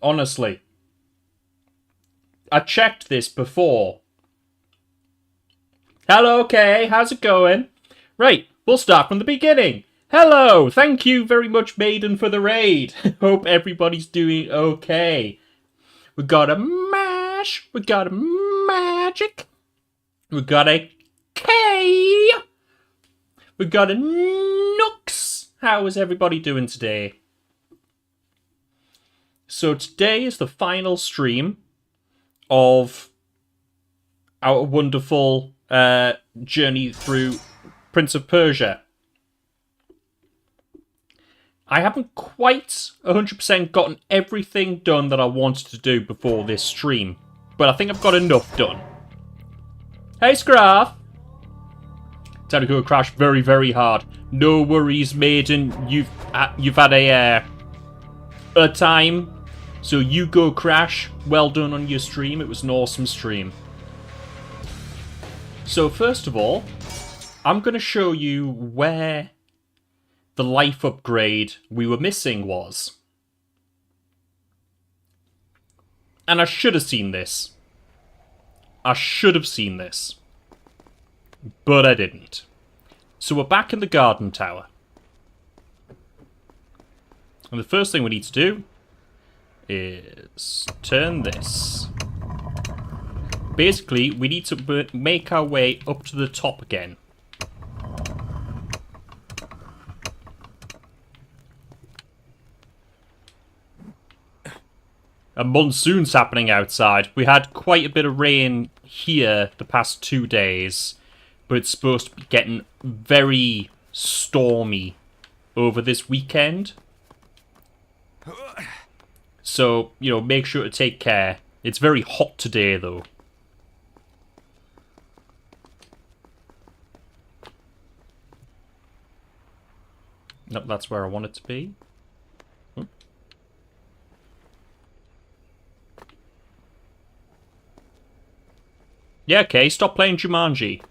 Honestly. I checked this before. Hello, Kay. How's it going? Right, we'll start from the beginning. Hello, thank you very much, Maiden, for the raid. Hope everybody's doing okay. We got a mash. We got a magic. We got a K. We got a Nooks. How is everybody doing today? So today is the final stream of our wonderful journey through Prince of Persia. I haven't quite 100% gotten everything done that I wanted to do before this stream, but I think I've got enough done. Hey, Scruff! Technical crash very, very hard. No worries, Maiden. You've had a time. So you go crash. Well done on your stream. It was an awesome stream. So first of all, I'm going to show you where the life upgrade we were missing was. And I should have seen this. I should have seen this. But I didn't. So we're back in the garden tower. And the first thing we need to do is turn this. Basically, we need to make our way up to the top again. A monsoon's happening outside. We had quite a bit of rain here the past 2 days, but it's supposed to be getting very stormy over this weekend. So, you know, make sure to take care. It's very hot today, though. Nope, that's where I want it to be. Yeah, okay, stop playing Jumanji.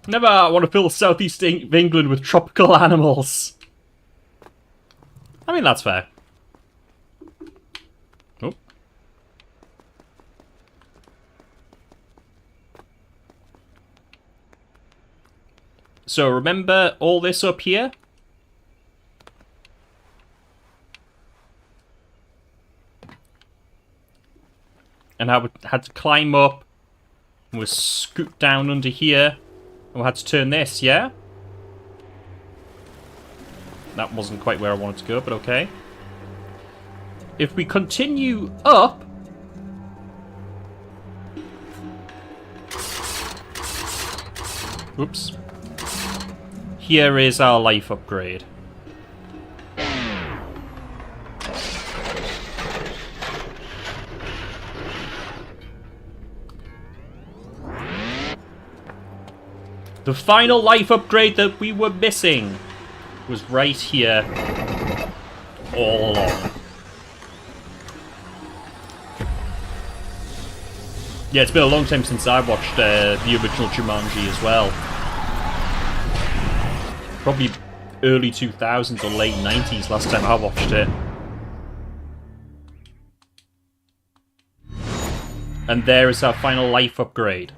Never want to fill southeast of England with tropical animals. I mean, that's fair. Oh. So remember all this up here? And I had to climb up and we scoot down under here. And we had to turn this, yeah? That wasn't quite where I wanted to go, but okay. If we continue up... Oops. Here is our life upgrade. The final life upgrade that we were missing was right here all along. Yeah, it's been a long time since I watched the original Jumanji as well. Probably early 2000s or late 90s last time I watched it. And there is our final life upgrade.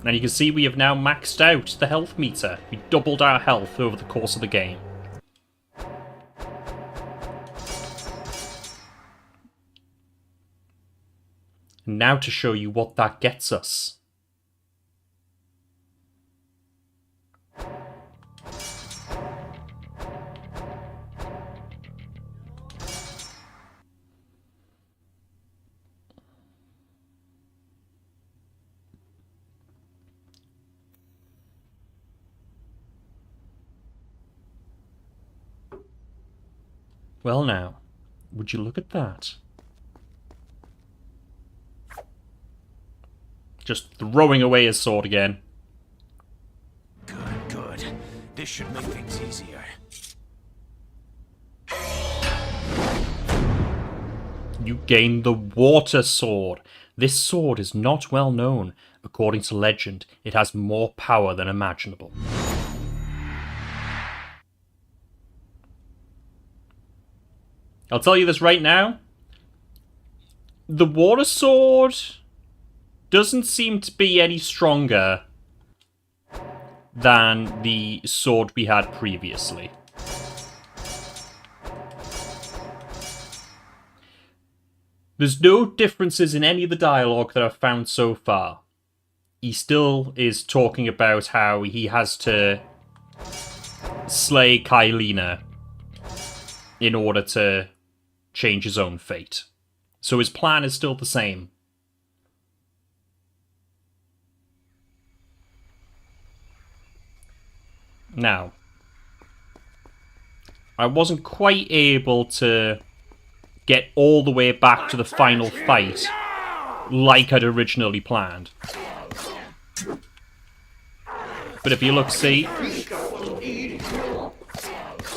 And you can see we have now maxed out the health meter. We doubled our health over the course of the game. And now to show you what that gets us. Well now, would you look at that? Just throwing away his sword again. Good, good. This should make things easier. You gained the water sword. This sword is not well known. According to legend, it has more power than imaginable. I'll tell you this right now. The water sword doesn't seem to be any stronger than the sword we had previously. There's no differences in any of the dialogue that I've found so far. He still is talking about how he has to slay Kylina in order to change his own fate. So his plan is still the same. Now, I wasn't quite able to get all the way back to the final fight like I'd originally planned. But if you look, see,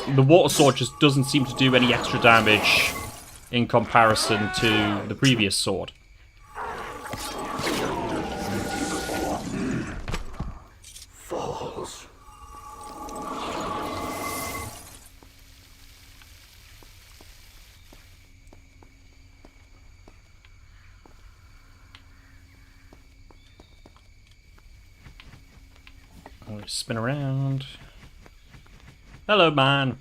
the water sword just doesn't seem to do any extra damage in comparison to the previous sword. Falls. I'm gonna spin around. Hello, man.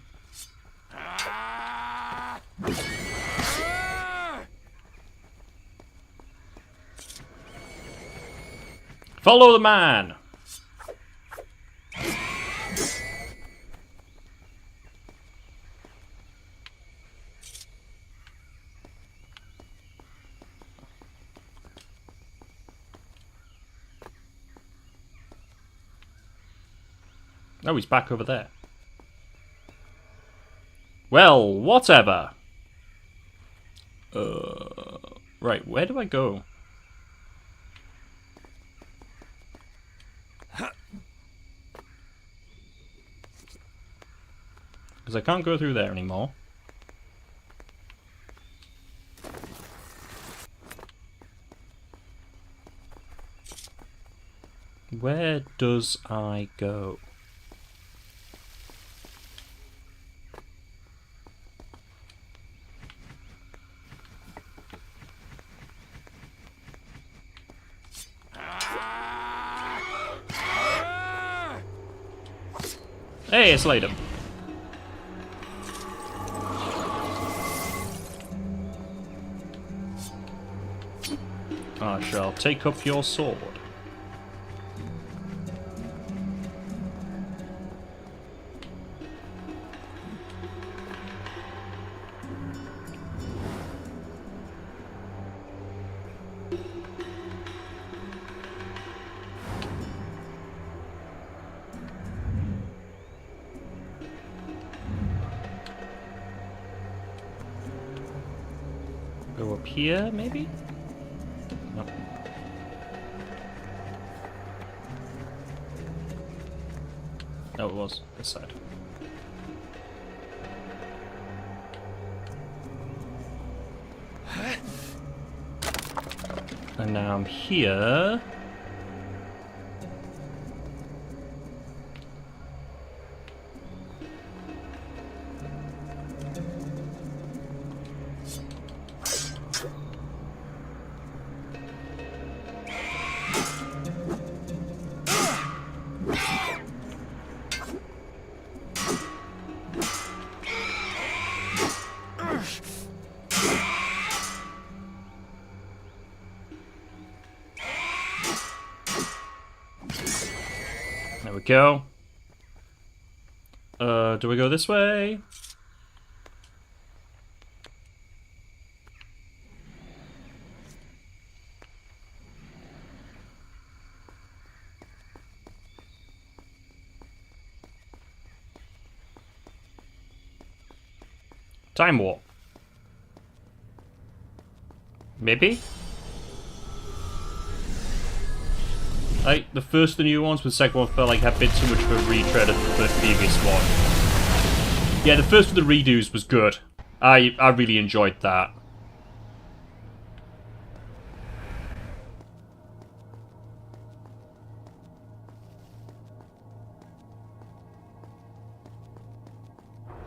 Follow the man. Oh, he's back over there. Well, whatever. Right, where do I go? Because I can't go through there anymore. Where does I go? Hey, it's later. I shall take up your sword. Go up here, maybe? No. No, it was this side. And now I'm here. There we go. Do we go this way? Time warp. Maybe? Like, the first of the new ones, but the second one felt like it had been too much of a retread of the previous one. Yeah, the first of the redos was good. I really enjoyed that.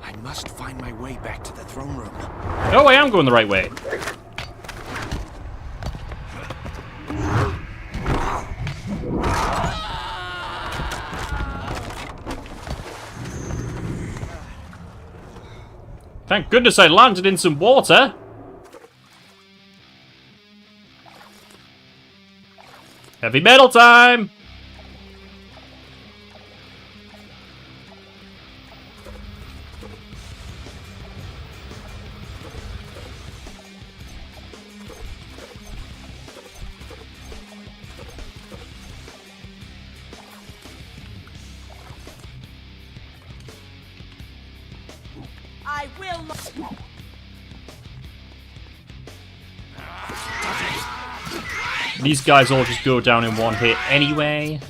I must find my way back to the throne room. Oh, I am going the right way. Thank goodness I landed in some water. Heavy metal time! I will not. These guys all just go down in one hit anyway.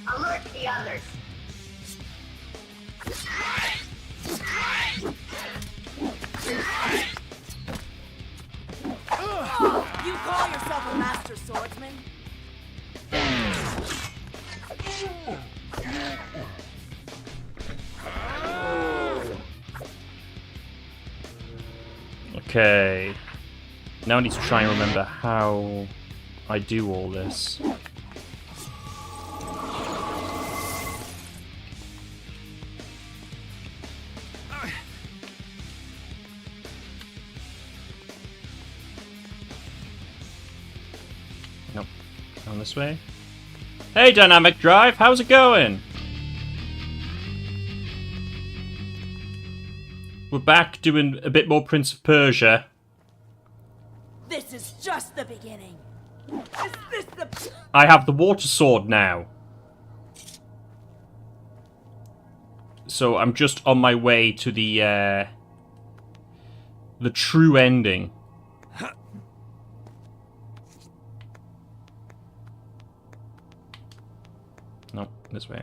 Alert the others. You call yourself a master swordsman? Okay. Now I need to try and remember how I do all this. Nope. Down this way. Hey, Dynamic Drive, how's it going? We're back doing a bit more Prince of Persia. This is just the beginning. Is this the... I have the water sword now. So I'm just on my way to the true ending. Nope, this way.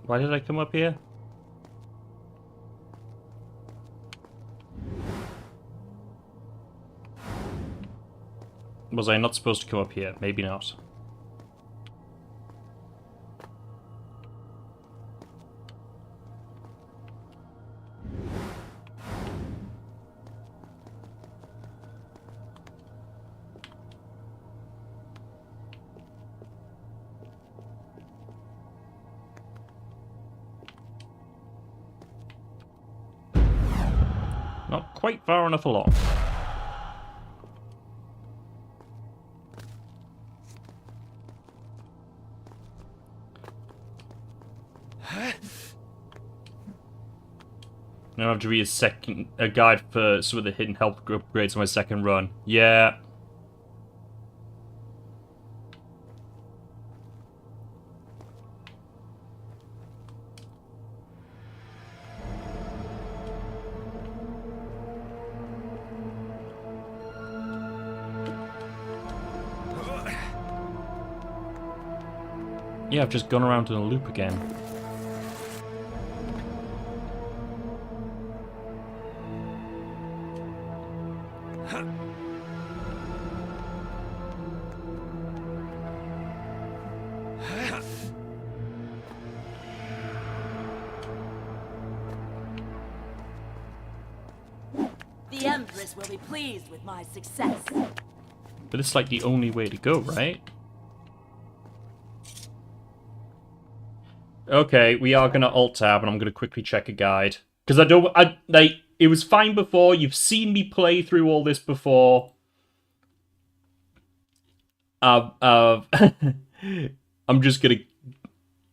Why did I come up here? Was I not supposed to come up here? Maybe not. Not quite far enough along. Now I have to read a guide for some of the hidden health upgrades on my second run. Yeah. Yeah, I've just gone around in a loop again. The Empress will be pleased with my success. But it's like the only way to go, right? Okay, we are gonna alt tab, and I'm gonna quickly check a guide because it was fine before. You've seen me play through all this before. I'm just gonna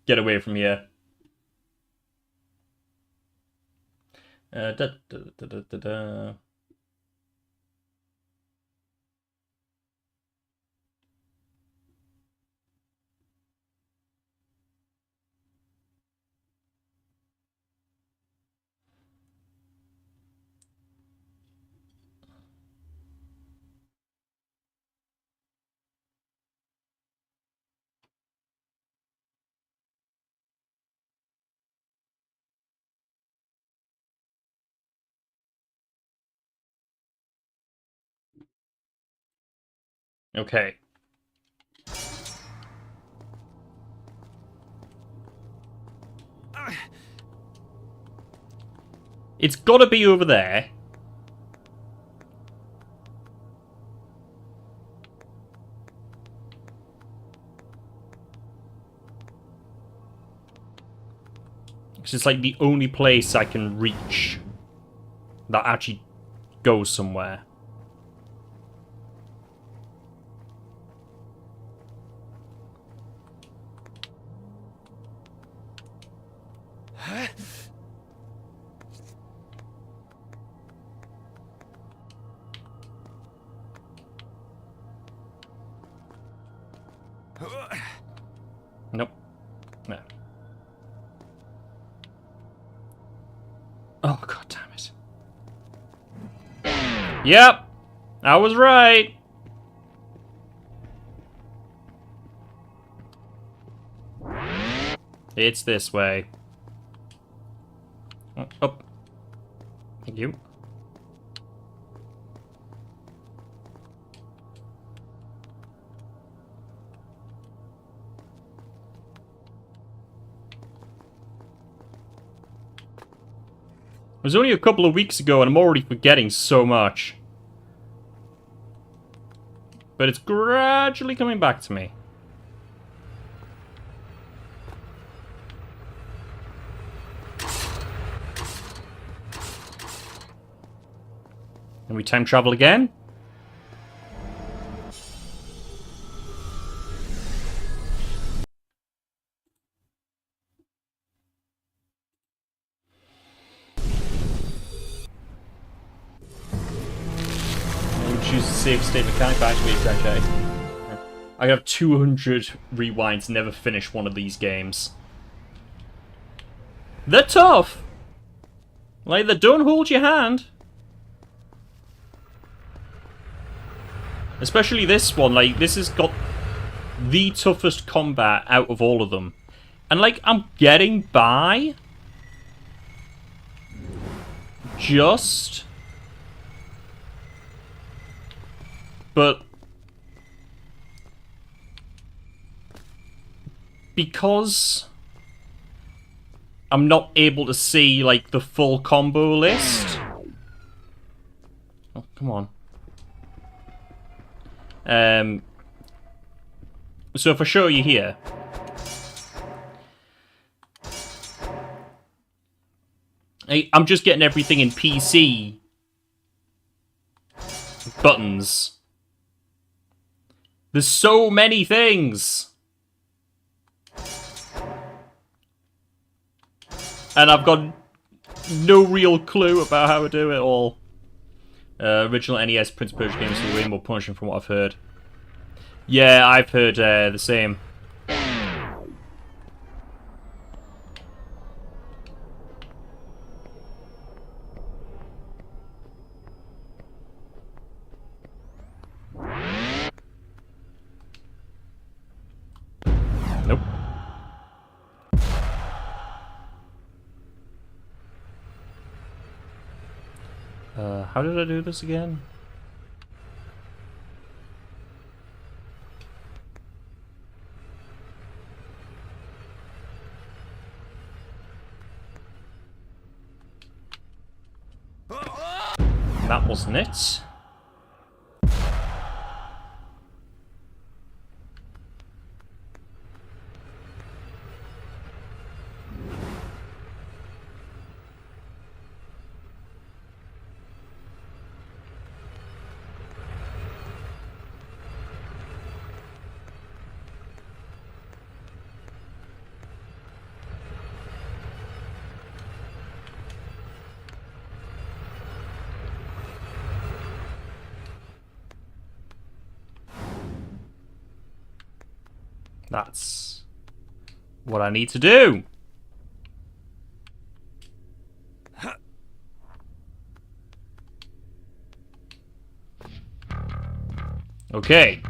get away from here. Da, da, da, da, da, da. Okay. It's gotta be over there. Because it's like the only place I can reach that actually goes somewhere. Nope. No. Oh, god damn it. Yep! I was right! It's this way. Oh, oh. Thank you. It was only a couple of weeks ago and I'm already forgetting so much. But it's gradually coming back to me. And we time travel again? Choose the save state mechanic to activate okay. I have 200 rewinds, never finish one of these games. They're tough! Like, they don't hold your hand. Especially this one, like, this has got the toughest combat out of all of them. And, like, I'm getting by. Just. But because I'm not able to see, like, the full combo list. Oh, come on. So if I show you here. I'm just getting everything in PC buttons. There's so many things. And I've got no real clue about how to do it all. Original NES Prince Persia games are way more punishing from what I've heard. Yeah, I've heard the same. Nope. How did I do this again? That wasn't it. That's what I need to do. Okay.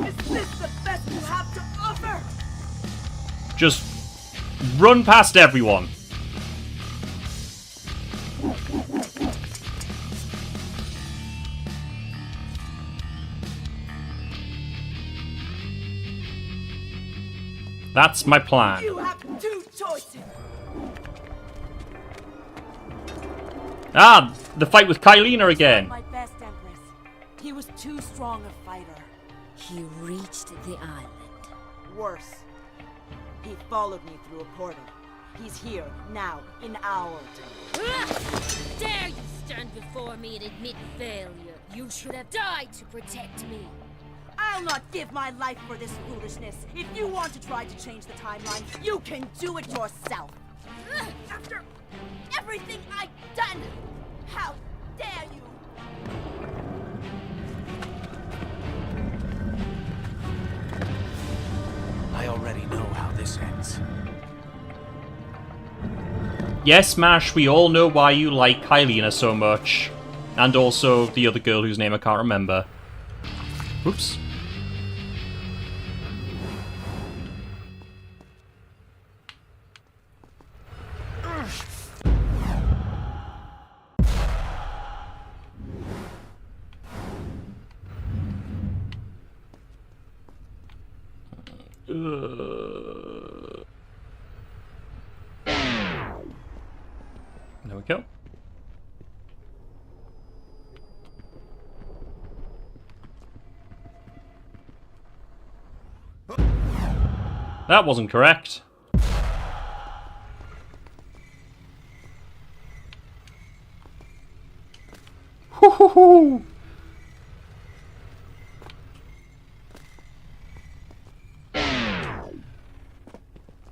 Is this the best you have to offer? Just run past everyone. That's my plan. You have two choices. Ah, the fight with Kylena again. My best Empress. He was too strong a fighter. He reached the island. Worse. He followed me through a portal. He's here, now, in our town. Dare you stand before me and admit failure? You should have died to protect me. I'll not give my life for this foolishness. If you want to try to change the timeline, you can do it yourself. After everything I've done, how dare you? I already know how this ends. Yes, Mash, we all know why you like Kylena so much. And also the other girl whose name I can't remember. Oops. There we go. That wasn't correct. Hoo-hoo-hoo!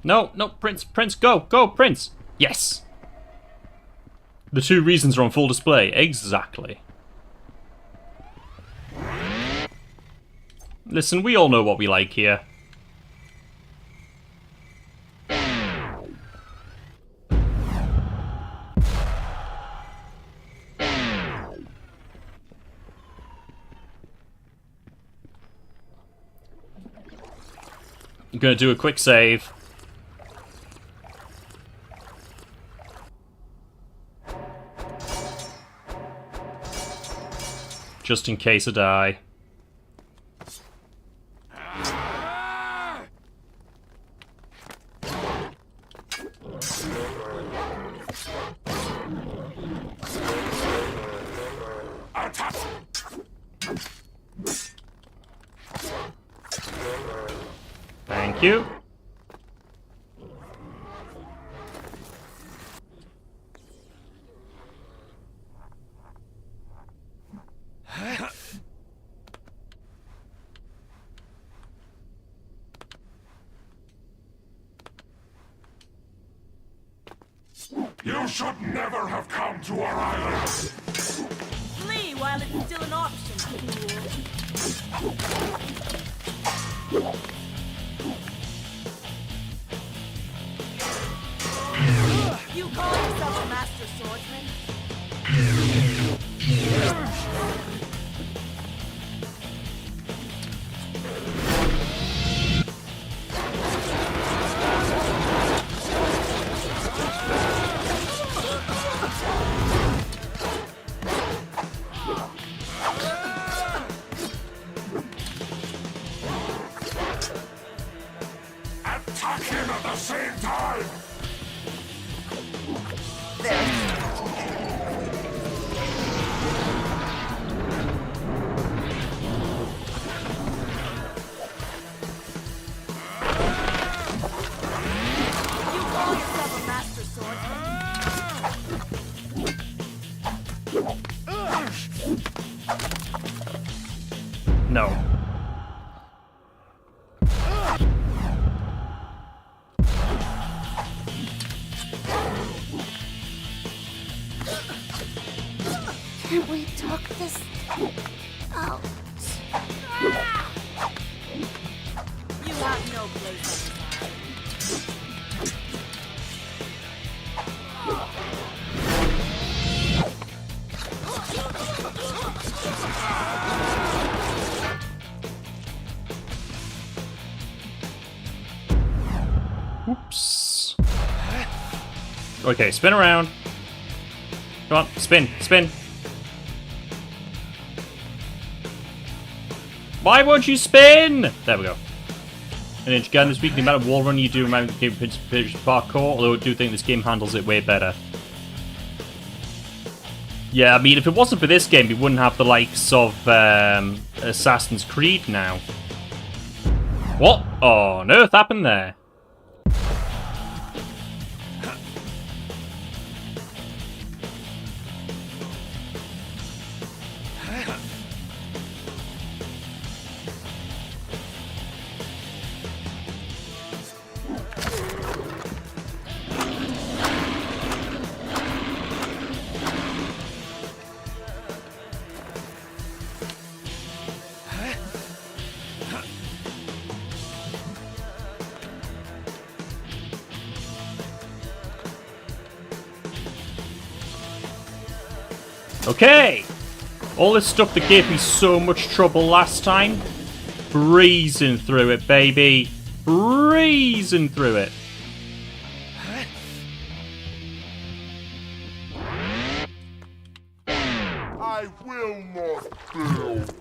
No, no, Prince, go, Prince! Yes! The two reasons are on full display. Exactly. Listen, we all know what we like here. I'm gonna do a quick save. Just in case I die. Thank you. You should never have come to our island! Flee while it's still an option, fool. You call yourself a master swordsman? Attack him at the same time! took this out. You have no place on the side. Oops. Okay, spin around. Come on, spin, spin. Why won't you spin? There we go. And again, this week, no matter what run you do, remember the game parkour, although I do think this game handles it way better. Yeah, I mean, if it wasn't for this game, we wouldn't have the likes of Assassin's Creed now. What on earth happened there? Okay! All this stuff that gave me so much trouble last time. Breezing through it, baby. Breezing through it. I will not fail thee.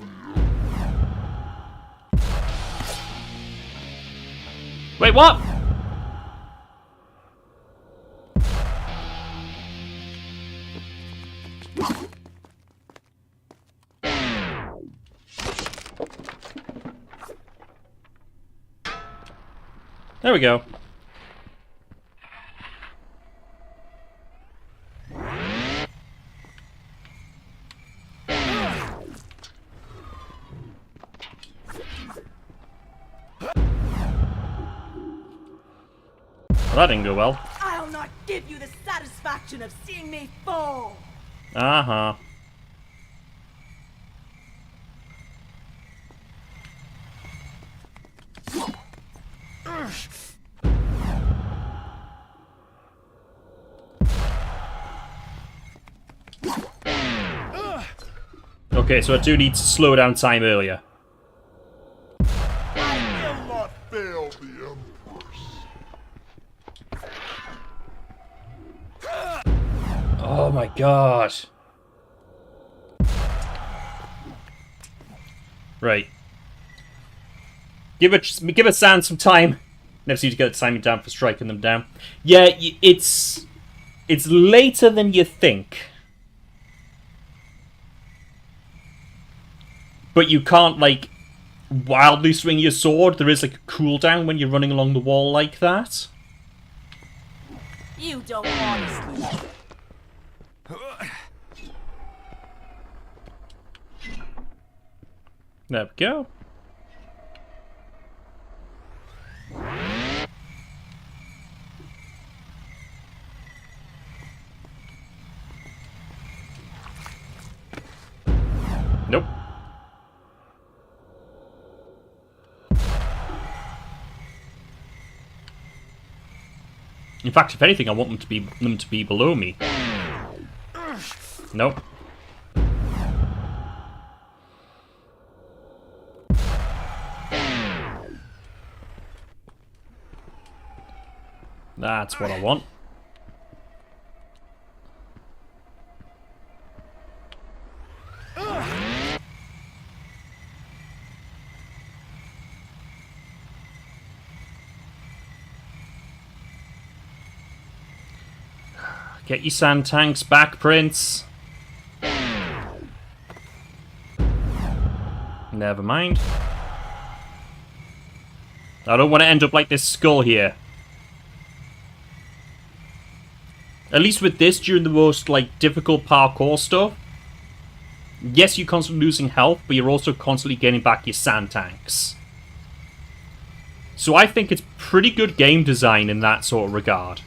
Wait, what? There we go. Well, that didn't go well. I'll not give you the satisfaction of seeing me fall. Uh-huh. Okay, so I do need to slow down time earlier. I will not fail the Empress. Oh my god. Right. Give a Sand some time. Never seem to get the timing down for striking them down. Yeah, it's later than you think. But you can't, like, wildly swing your sword. There is, like, a cooldown when you're running along the wall like that. You don't want to sleep. There we go. Nope. In fact, if anything, I want them to be below me. Nope. That's what I want. Get your sand tanks back, Prince. Never mind. I don't want to end up like this skull here. At least with this, during the most, like, difficult parkour stuff, yes, you're constantly losing health, but you're also constantly getting back your sand tanks. So I think it's pretty good game design in that sort of regard.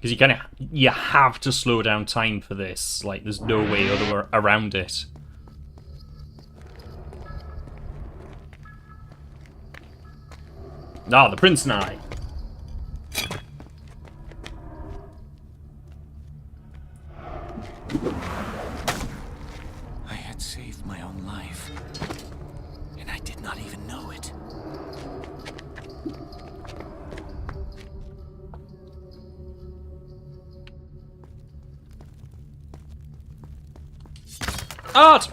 Because you have to slow down time for this. Like, there's no way around it. Ah, the Prince and I. I had saved my own life, and I did not even know it. Art!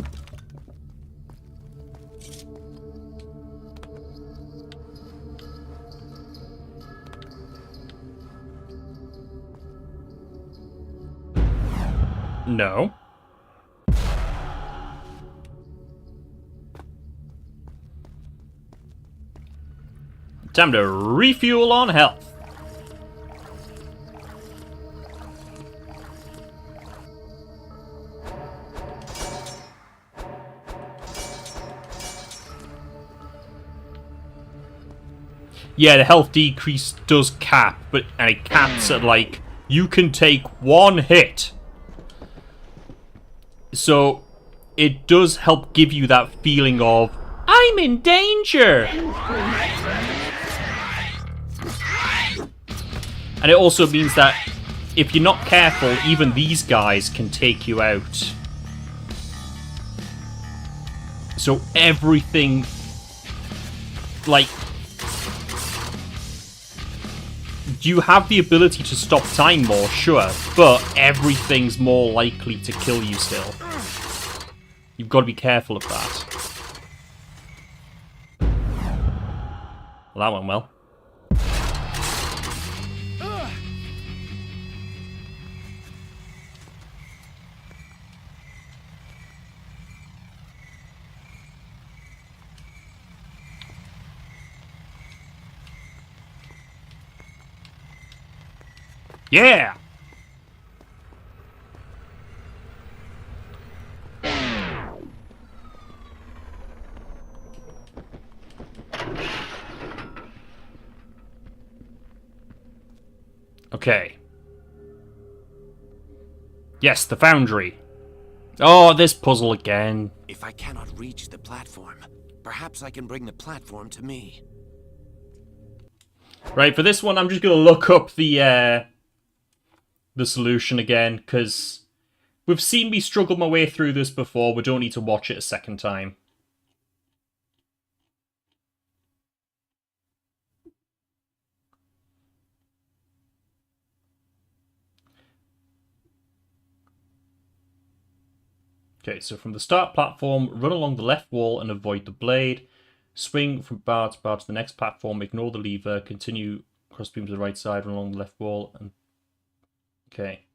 No. Time to refuel on health. Yeah, the health decrease does cap, and it caps at, like, you can take one hit. So, it does help give you that feeling of, I'm in danger! And it also means that if you're not careful, even these guys can take you out. So everything, like, you have the ability to stop time more, sure, but everything's more likely to kill you still. You've got to be careful of that. Well, that went well. Yeah! Okay. Yes, the foundry. Oh, this puzzle again. If I cannot reach the platform, perhaps I can bring the platform to me. Right, for this one, I'm just going to look up the solution again, because we've seen me struggle my way through this before. We don't need to watch it a second time. Okay, so from the start platform, run along the left wall and avoid the blade. Swing from bar to the next platform, ignore the lever, continue cross beam to the right side, run along the left wall, and... Okay.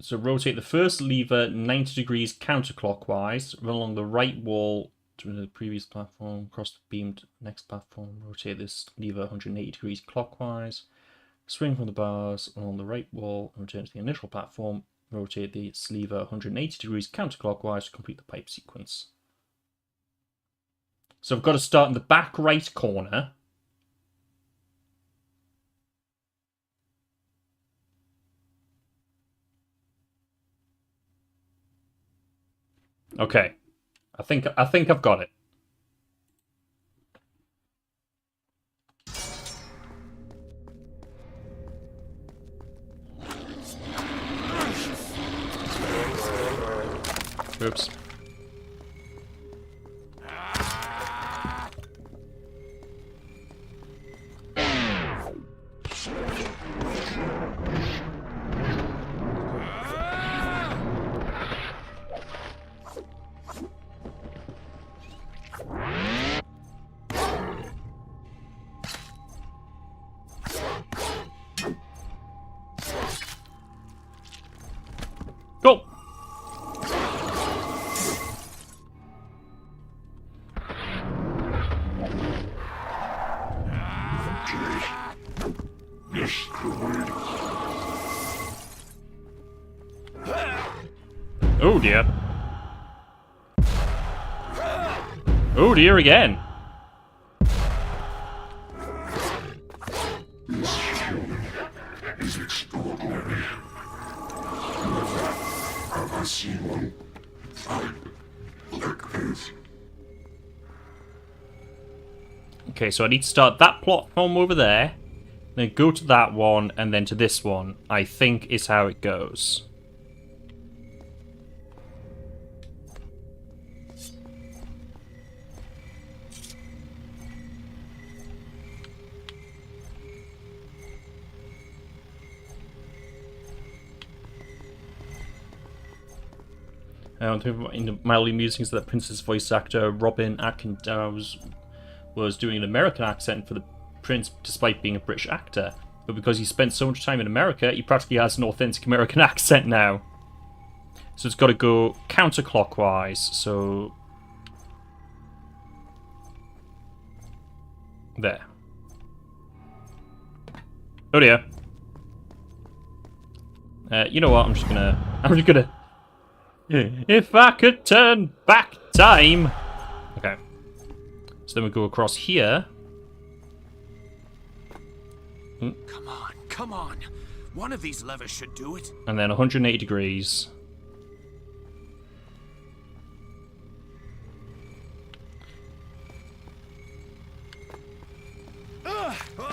So rotate the first lever 90 degrees counterclockwise, run along the right wall to the previous platform, cross the beam to the next platform, rotate this lever 180 degrees clockwise, swing from the bars along the right wall, and return to the initial platform, rotate this lever 180 degrees counterclockwise to complete the pipe sequence. So I've got to start in the back right corner. Okay. I think I've got it. Oops. Go! Oh dear. Oh dear, again. This human is extraordinary. Have I seen one fight like this? Okay, so I need to start that platform over there, then go to that one, and then to this one, I think is how it goes. In the mildly amusing is that Prince's voice actor Robin Atkins was doing an American accent for the Prince despite being a British actor. But because he spent so much time in America, he practically has an authentic American accent now. So it's got to go counterclockwise, so... There. Oh dear. You know what, I'm just gonna... If I could turn back time! Okay. So then we go across here. Come on. One of these levers should do it. And then 180 degrees.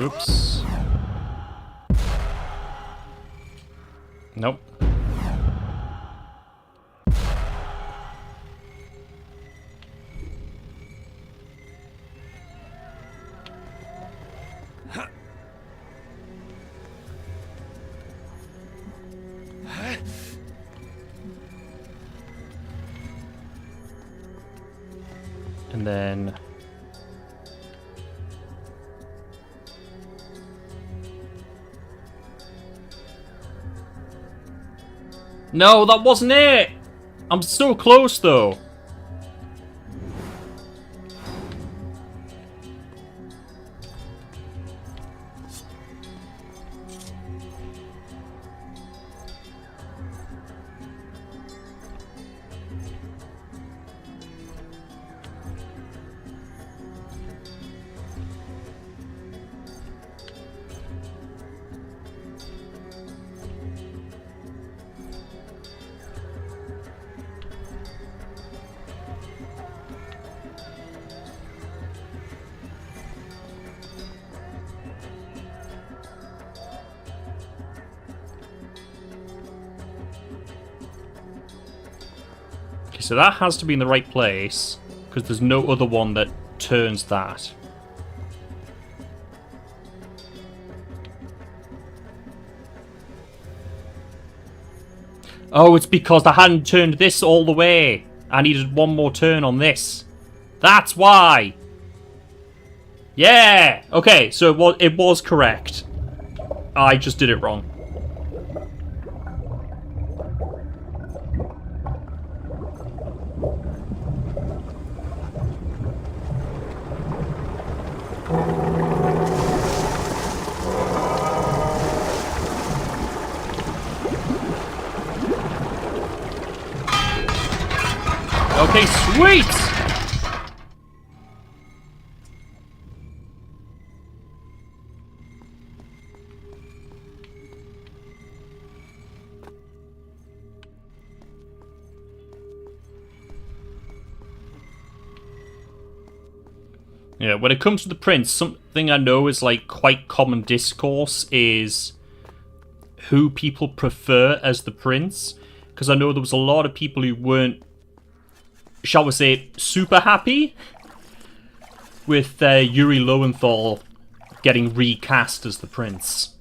Oops. Nope. And then... No, that wasn't it! I'm so close, though. Okay, so that has to be in the right place, because there's no other one that turns that. Oh, it's because I hadn't turned this all the way. I needed one more turn on this. That's why! Yeah! Okay, so it was correct. I just did it wrong. Okay, sweet! Yeah, when it comes to the Prince, something I know is like quite common discourse is who people prefer as the Prince. Because I know there was a lot of people who weren't, shall we say, super happy with Yuri Lowenthal getting recast as the Prince.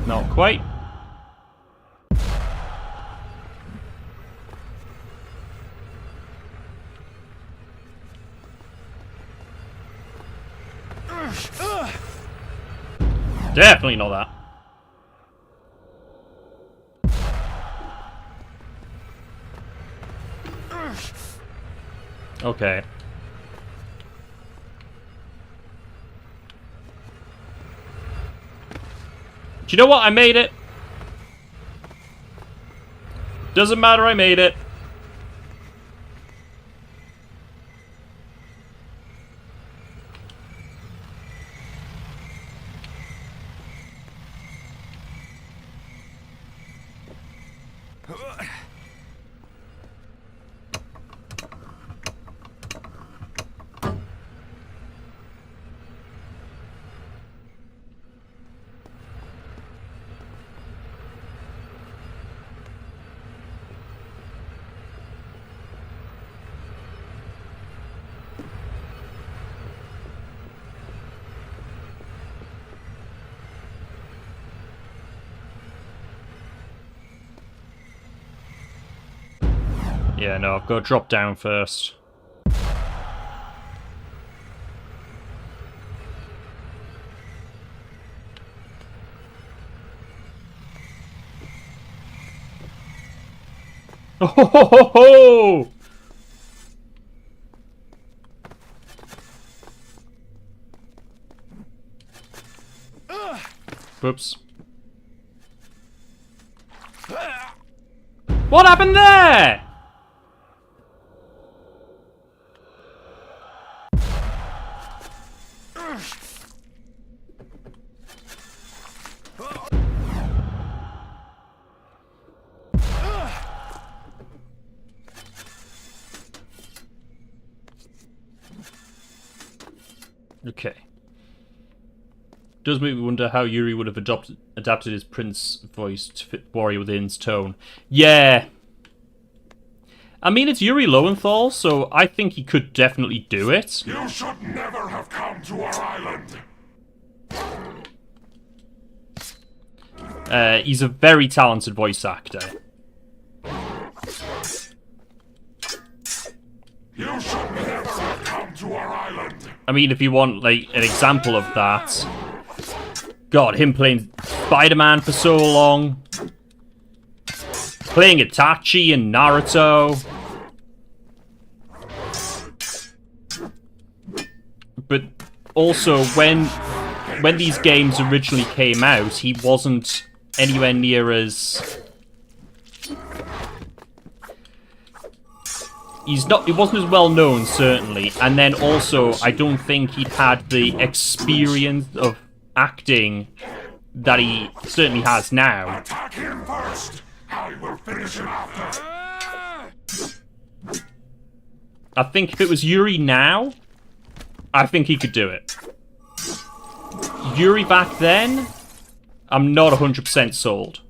Not quite. Definitely not that. Okay. Do you know what? I made it. Doesn't matter, I made it. Yeah, no, I've got to drop down first. Oh ho ho ho ho! Whoops. What happened there? Okay. Does make me wonder how Yuri would have adapted his Prince voice to fit Warrior Within's tone. Yeah. I mean, it's Yuri Lowenthal, so I think he could definitely do it. You should never have come to our island. He's a very talented voice actor. You should never have come to our island. I mean, if you want, like, an example of that... God, him playing Spider-Man for so long. Playing Itachi in Naruto. But also, when these games originally came out, he wasn't anywhere near as... He wasn't as well known, certainly. And then also, I don't think he'd had the experience of acting that he certainly has now. Attack him first. I will finish him after. I think if it was Yuri now, I think he could do it. Yuri back then, I'm not 100% sold.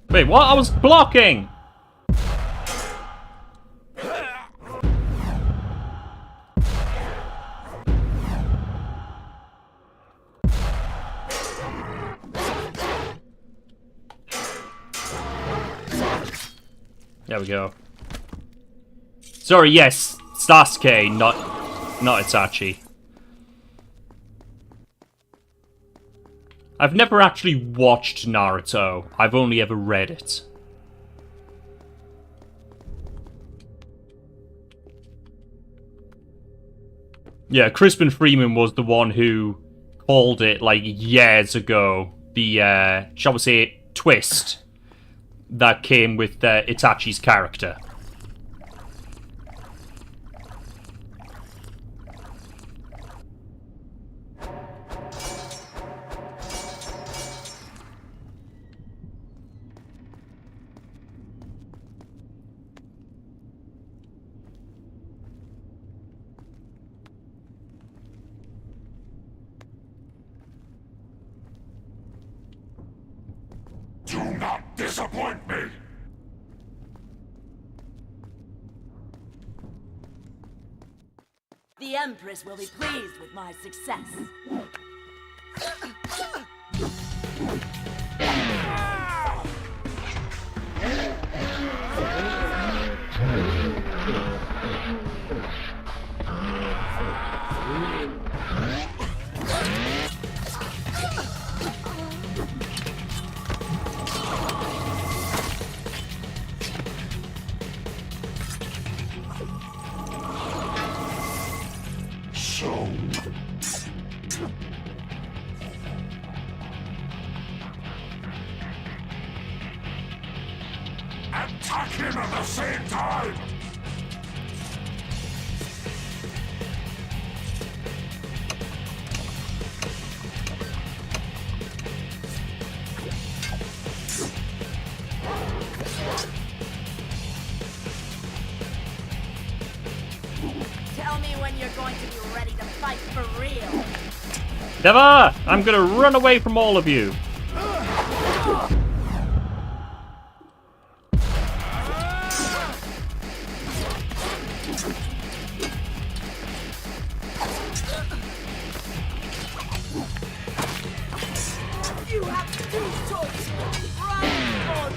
Wait, what? I was blocking! There we go. Sorry, yes, Sasuke, not Itachi. I've never actually watched Naruto. I've only ever read it. Yeah, Crispin Freeman was the one who called it, like, years ago. The, shall we say, twist that came with Itachi's character. Do not disappoint me. The Empress will be pleased with my success. So, attack him at the same time! Tell me when you're going to be ready to fight for real. Never! I'm gonna run away from all of you. You have two choices. Run or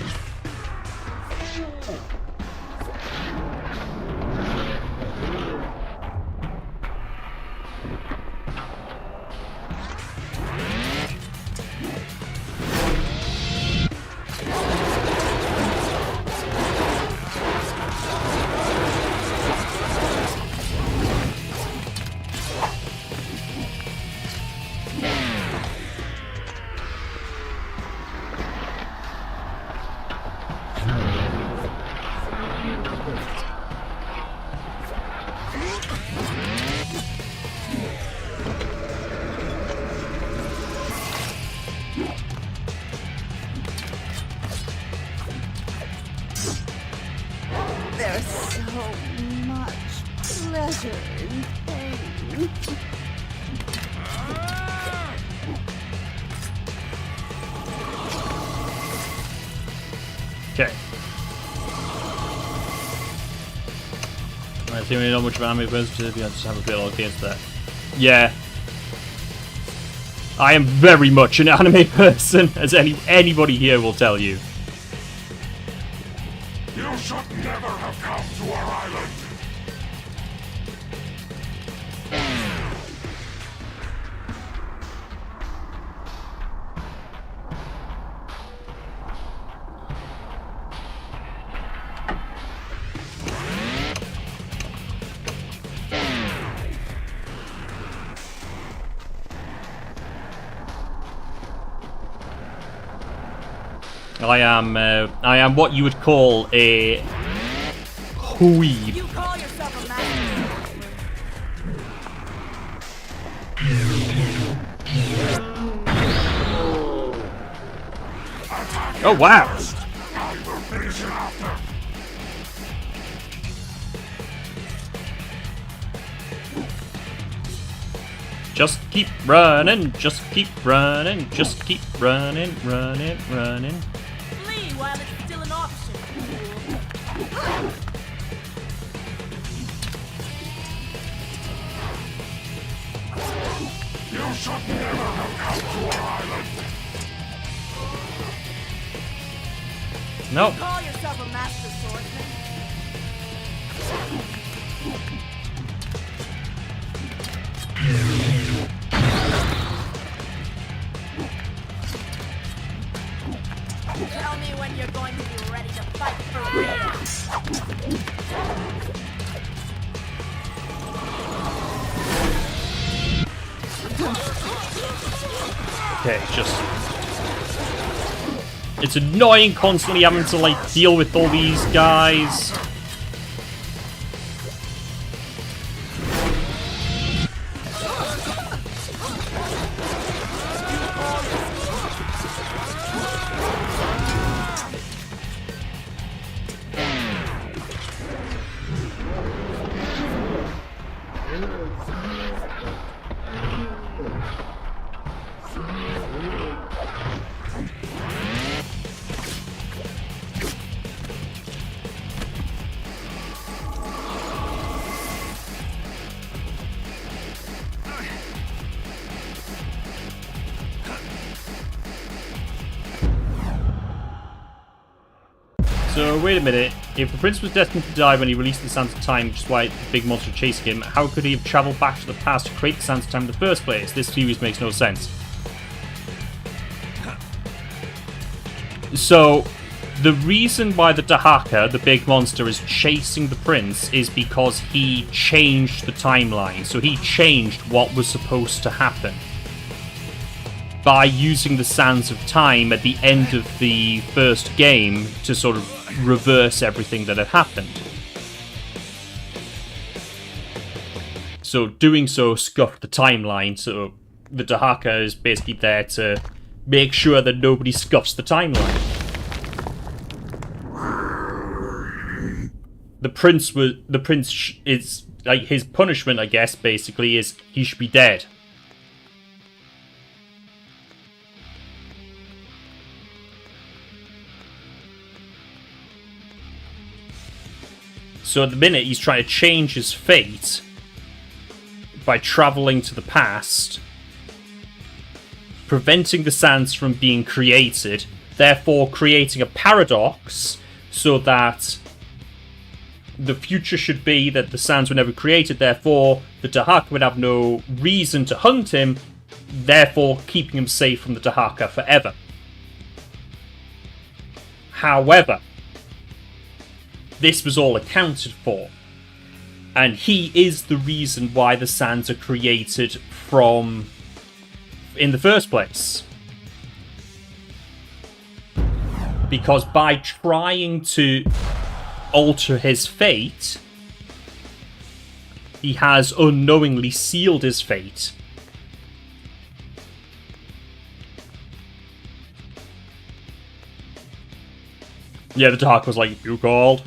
There's so much pleasure in pain. Okay. I think we know much of anime versus I just have a bit against that. Yeah. I am very much an anime person, as anybody here will tell you. You should never have come to our island! I am what you would call a weeb. you call yourself a master. Oh wow! I will finish him after! Just keep running, just keep running, just keep running, running, running. Flee while it's still an option. You should never have come to our island! Nope. Call yourself a master swordsman. Tell me when you're going to be ready to fight for real. Okay, just... It's annoying constantly having to, like, deal with all these guys. So, wait a minute. If the prince was destined to die when he released the Sands of Time, which is why the big monster chased him, how could he have travelled back to the past to create the Sands of Time in the first place? This series makes no sense. So, the reason why the Dahaka, the big monster, is chasing the prince is because he changed the timeline. So he changed what was supposed to happen by using the Sands of Time at the end of the first game to sort of reverse everything that had happened. So doing so scuffed the timeline, so the Dahaka is basically there to make sure that nobody scuffs the timeline. The prince is like, his punishment, I guess, basically is he should be dead. So at the minute he's trying to change his fate by travelling to the past, preventing the sands from being created, therefore creating a paradox so that the future should be that the sands were never created, therefore the Dahaka would have no reason to hunt him, therefore keeping him safe from the Dahaka forever. However, this was all accounted for, and he is the reason why the sands are created from in the first place. Because by trying to alter his fate, he has unknowingly sealed his fate. Yeah, the Dark was like, you called.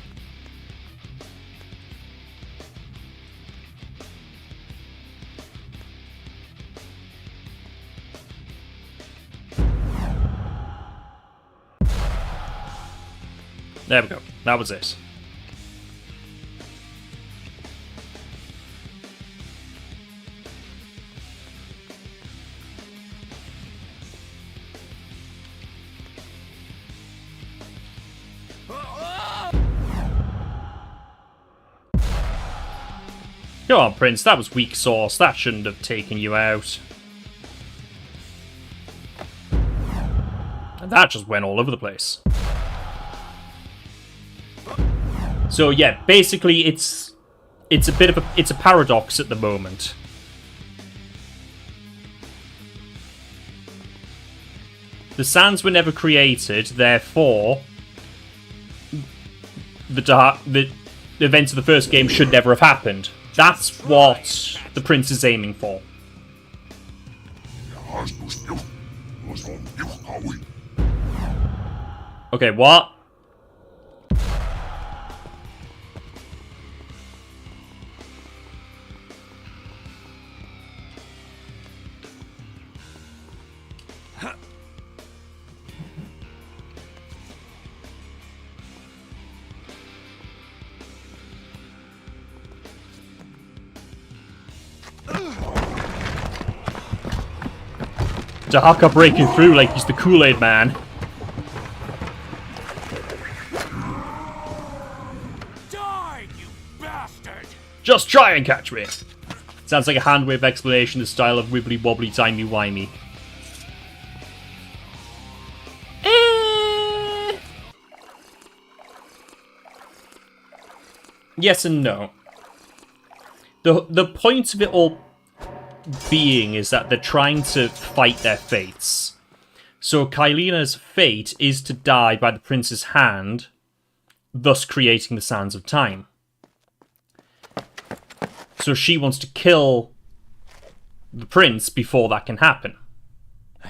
There we go. That was it. Go on, Prince. That was weak sauce. That shouldn't have taken you out. And that just went all over the place. So yeah, basically it's a bit of a paradox at the moment. The sands were never created, therefore the events of the first game should never have happened. That's what the prince is aiming for. Okay, what? Dahaka breaking through like he's the Kool-Aid man. Die, you bastard! Just try and catch me. Sounds like a hand wave explanation in the style of wibbly wobbly timey wimey. Yes and no. The point of it all being is that they're trying to fight their fates. So Kailina's fate is to die by the prince's hand, thus creating the Sands of Time. So she wants to kill the prince before that can happen.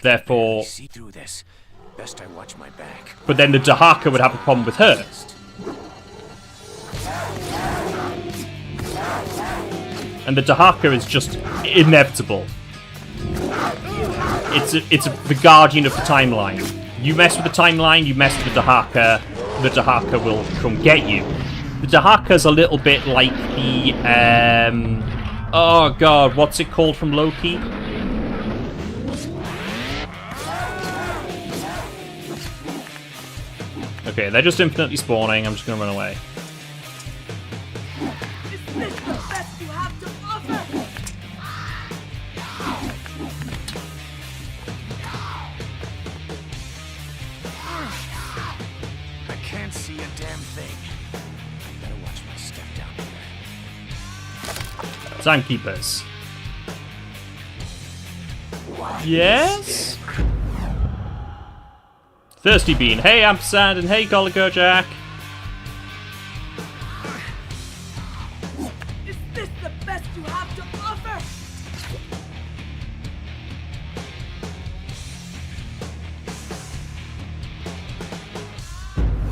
Therefore, See through this. Best I watch my back. but then the Dahaka would have a problem with her. And the Dahaka is just inevitable. It's the guardian of the timeline. You mess with the timeline, you mess with the Dahaka will come get you. The Dahaka's a little bit like the oh god, what's it called from Loki? Okay, they're just infinitely spawning. I'm just gonna run away. Is this the best you have to offer? I can't see a damn thing. I better watch my step down here. Timekeepers. Yes? Thirsty Bean. Hey, Ampersand, and hey, Goligo Jack. Is this the best you have to offer?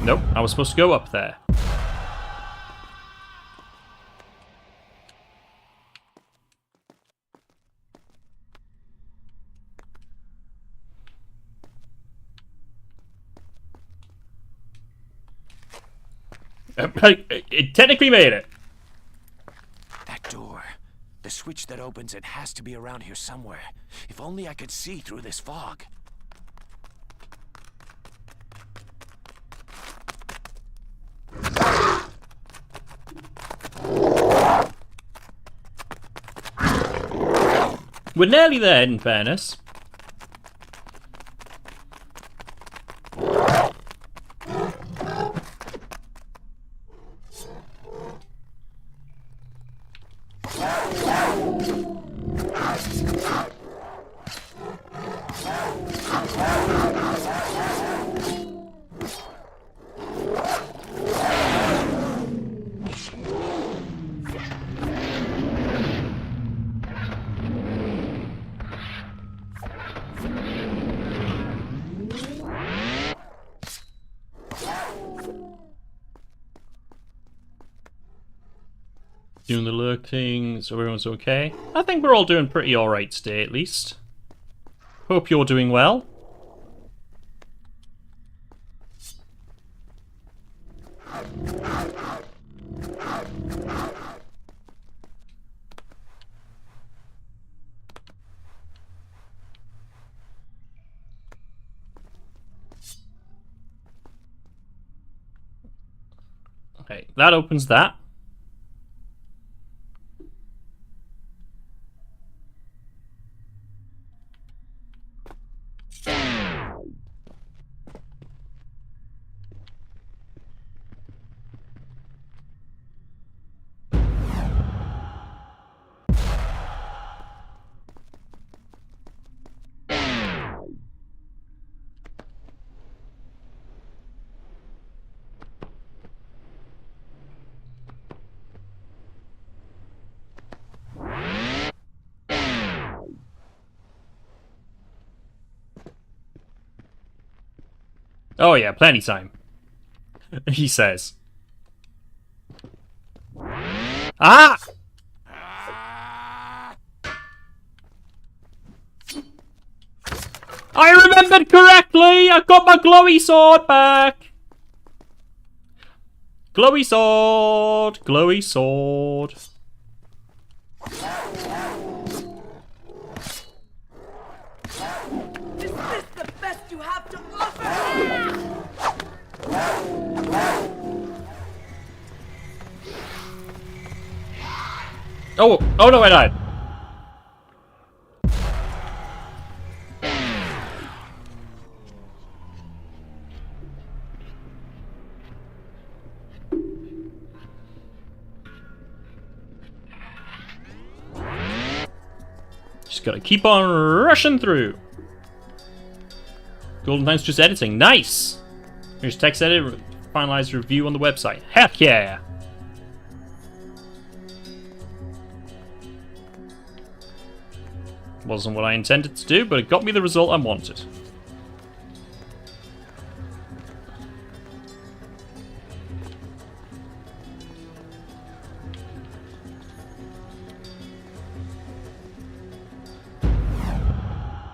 Nope, I was supposed to go up there. It technically made it. That door. The switch that opens it has to be around here somewhere. If only I could see through this fog. We're nearly there, in fairness. Doing the lurking, so everyone's okay. I think we're all doing pretty alright today, at least. Hope you're doing well. Okay, that opens that. Oh yeah, plenty time. He says. Ah! I remembered correctly! I got my glowy sword back! Glowy sword! Glowy sword. Is this the best you have to offer? Oh no, I died. Just gotta keep on rushing through. Golden Time's just editing. Nice! Here's text edit, finalized review on the website. Heck yeah! Wasn't what I intended to do, but it got me the result I wanted.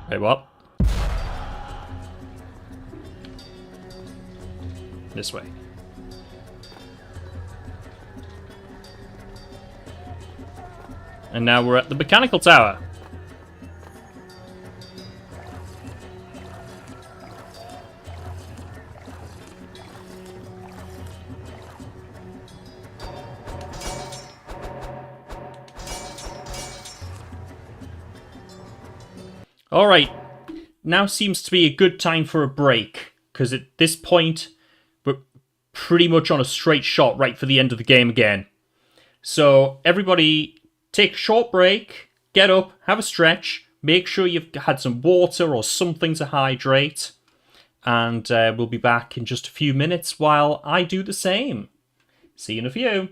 Wait, what? This way. And now we're at the mechanical tower. Alright, now seems to be a good time for a break, because at this point, we're pretty much on a straight shot right for the end of the game again. So, everybody, take a short break, get up, have a stretch, make sure you've had some water or something to hydrate, and we'll be back in just a few minutes while I do the same. See you in a few.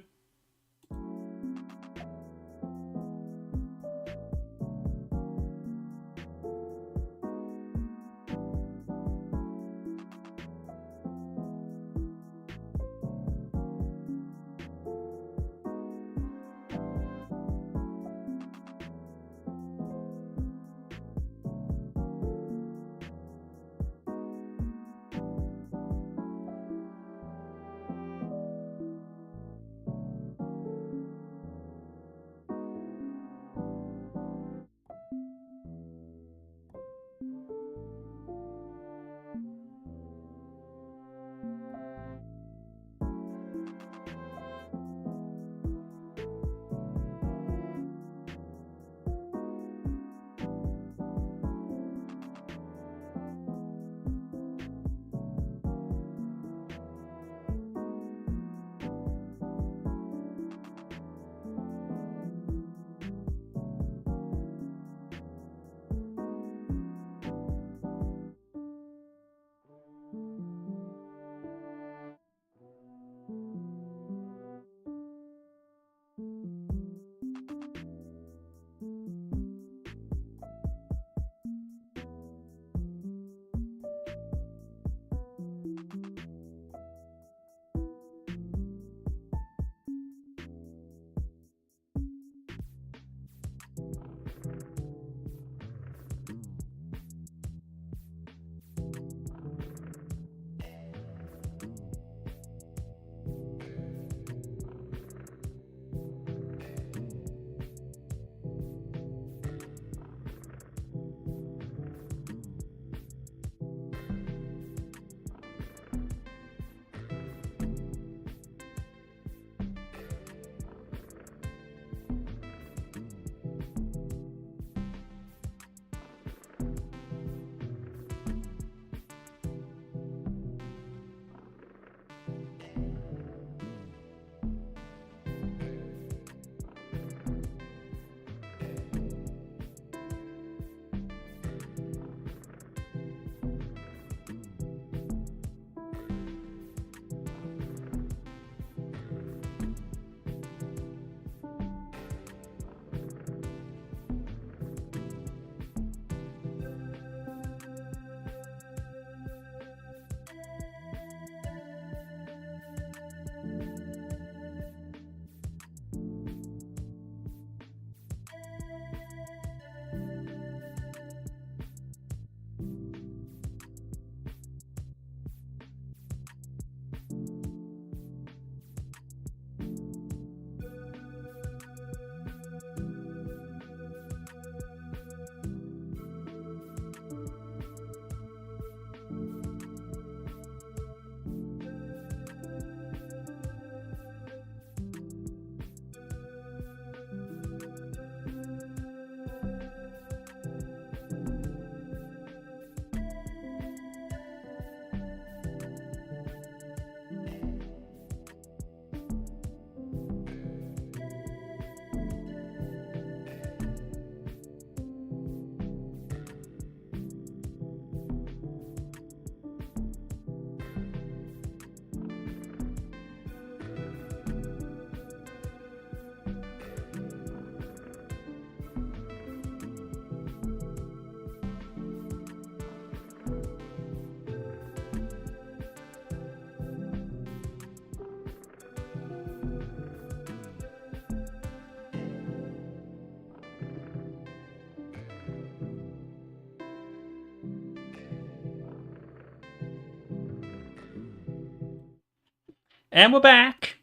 And we're back.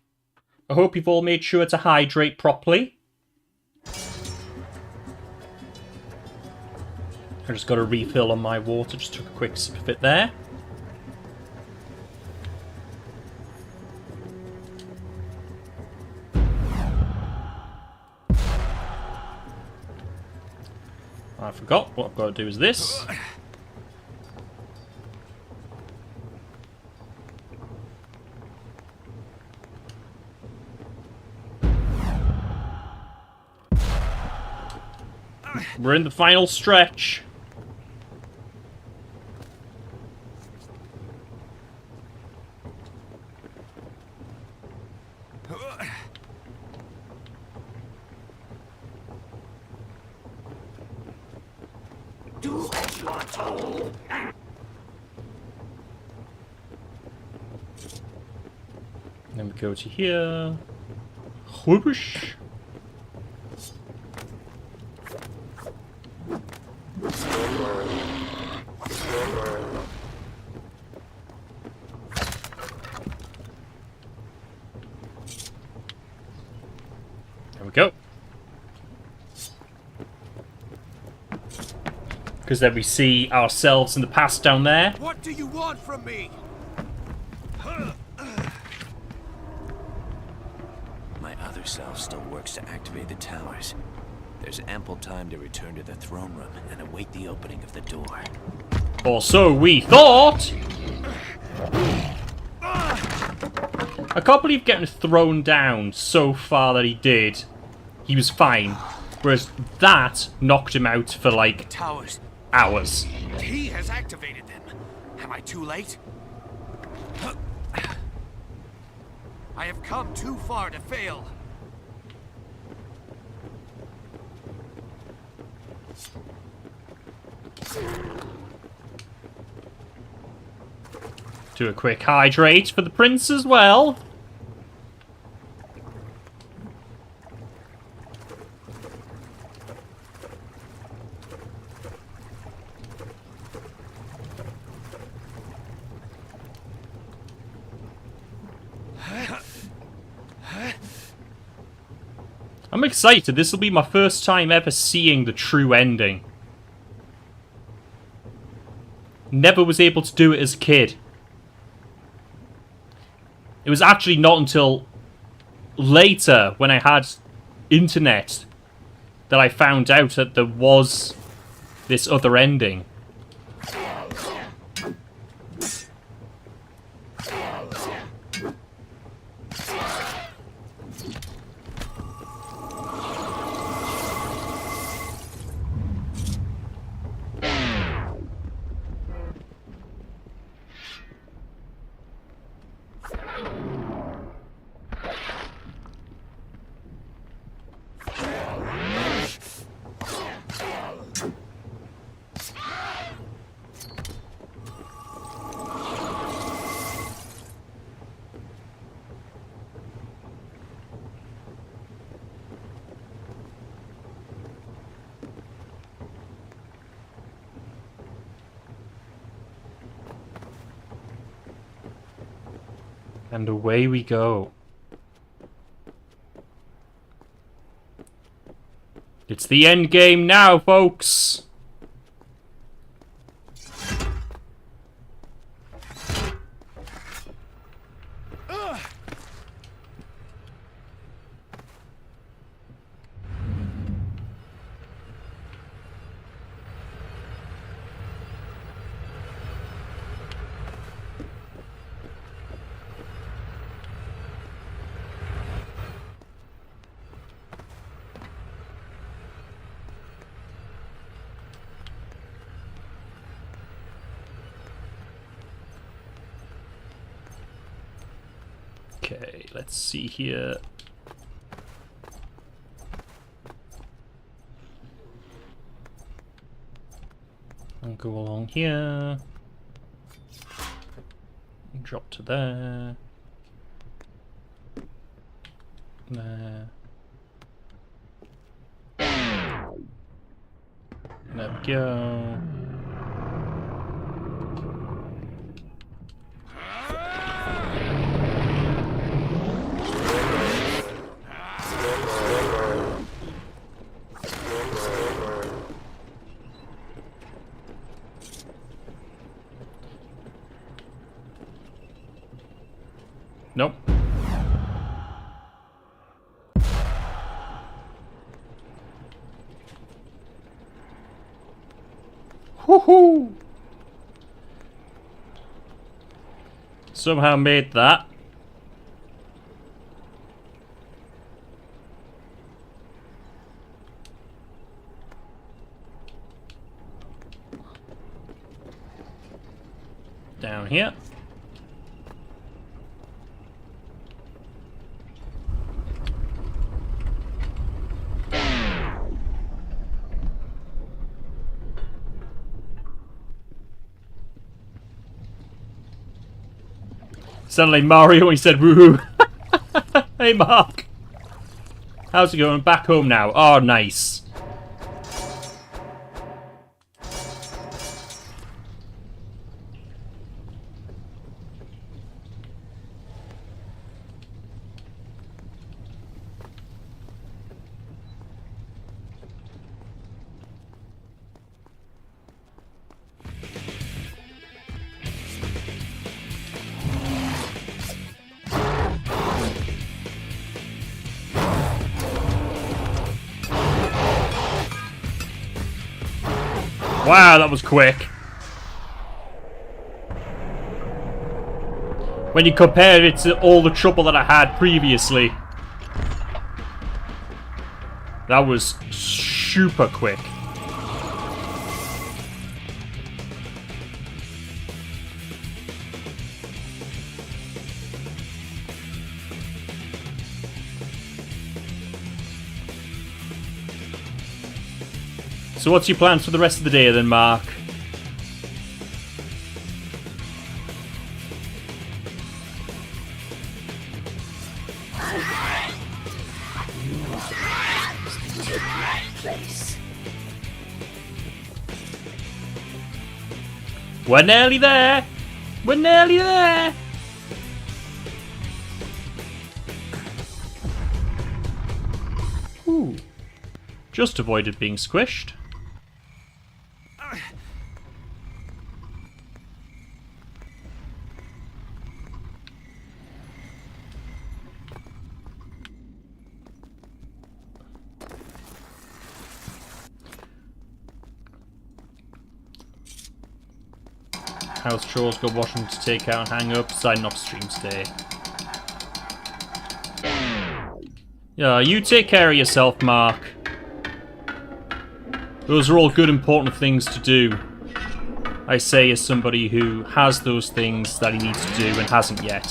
I hope you've all made sure to hydrate properly. I just got a refill on my water, just took a quick sip of it there. I forgot. What I've got to do is this. We're in the final stretch. Do as you are told. Then we go to here. Whoosh. There we go. Because then we see ourselves in the past down there. What do you want from me? My other self still works to activate the towers. There's ample time to return to the throne room and await the opening of the door. Or so we thought! I can't believe getting thrown down so far that he did. He was fine. Whereas that knocked him out for like Towers. hours. He has activated them. Am I too late? I have come too far to fail. Do a quick hydrate for the prince as well. I'm excited. This will be my first time ever seeing the true ending. Never was able to do it as a kid. It was actually not until later, when I had internet, that I found out that there was this other ending. And away we go. It's the end game now, folks. Okay, let's see here. I'll go along here. Drop to there. There. There we go. Nope. Woohoo! Somehow made that. Down here. Sounded like Mario when he said woohoo. Hey Mark. How's it going? Back home now. Oh, nice. Wow, that was quick. When you compare it to all the trouble that I had previously, that was super quick. So what's your plans for the rest of the day then, Mark? We're nearly there! We're nearly there! Ooh. Just avoided being squished. House chores, go washing to take out and hang up, deciding not to stream today. Yeah, you take care of yourself, Mark. Those are all good, important things to do. I say as somebody who has those things that he needs to do and hasn't yet.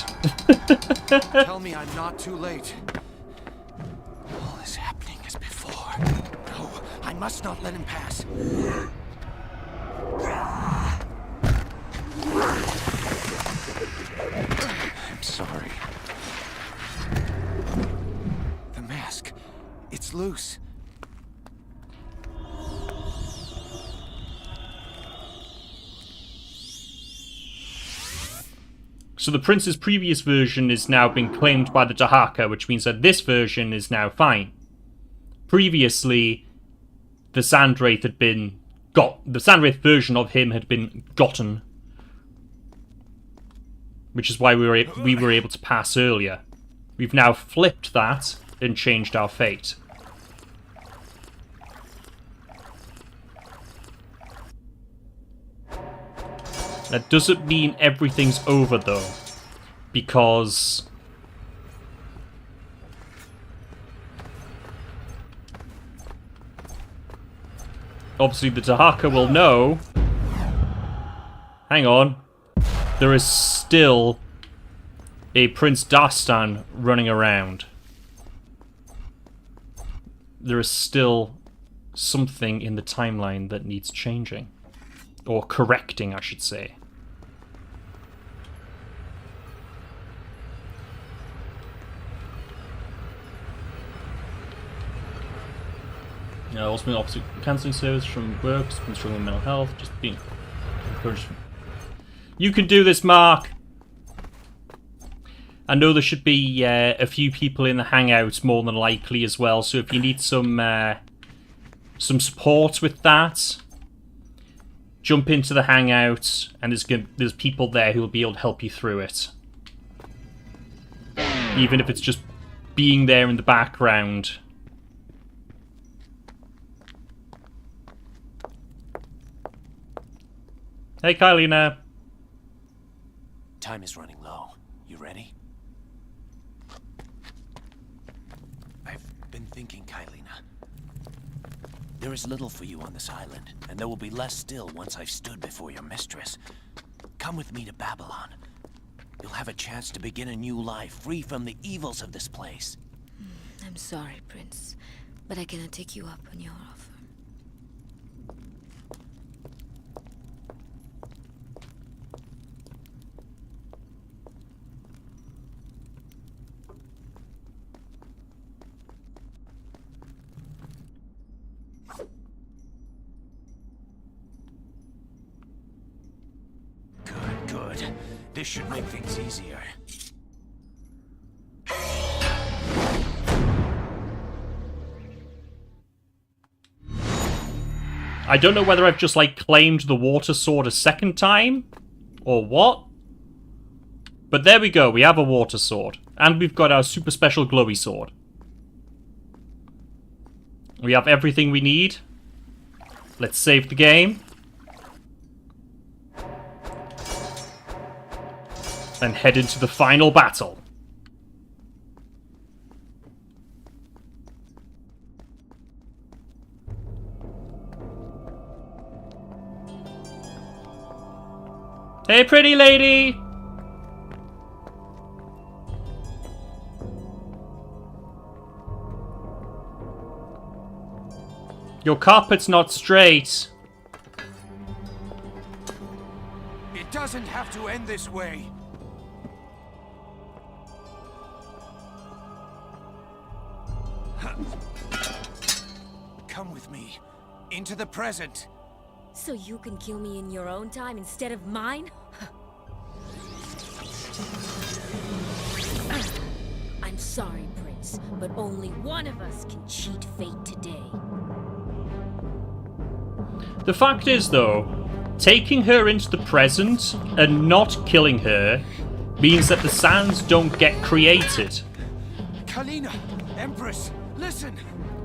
Tell me I'm not too late. All is happening as before. No, I must not let him pass. I'm sorry. The mask. It's loose. So the Prince's previous version is now been claimed by the Dahaka, which means that this version is now fine. Previously, the Sandwraith had been the Sandwraith version of him had been gotten, which is why we were able to pass earlier. We've now flipped that and changed our fate. That doesn't mean everything's over, though, because obviously the Dahaka will know. Hang on. There is still a Prince Dastan running around. There is still something in the timeline that needs changing. Or correcting, I should say. Also been opposite cancelling service from work, been struggling with mental health, just being encouraged. You can do this, Mark! I know there should be a few people in the Hangouts more than likely as well, so if you need some support with that, jump into the Hangout, and there's people there who will be able to help you through it. Even if it's just being there in the background. Hey, Kylina. Time is running low. You ready? I've been thinking, Kylina. There is little for you on this island, and there will be less still once I've stood before your mistress. Come with me to Babylon. You'll have a chance to begin a new life, free from the evils of this place. I'm sorry, Prince, but I cannot take you up on your offer. Good. This should make things easier. I don't know whether I've just, like, claimed the water sword a second time, or what. But there we go, we have a water sword. And we've got our super special glowy sword. We have everything we need. Let's save the game. And head into the final battle. Hey, pretty lady! Your carpet's not straight. It doesn't have to end this way. Come with me, into the present. So you can kill me in your own time instead of mine? I'm sorry, Prince, but only one of us can cheat fate today. The fact is, though, taking her into the present and not killing her means that the sands don't get created. Kylina, Empress, listen!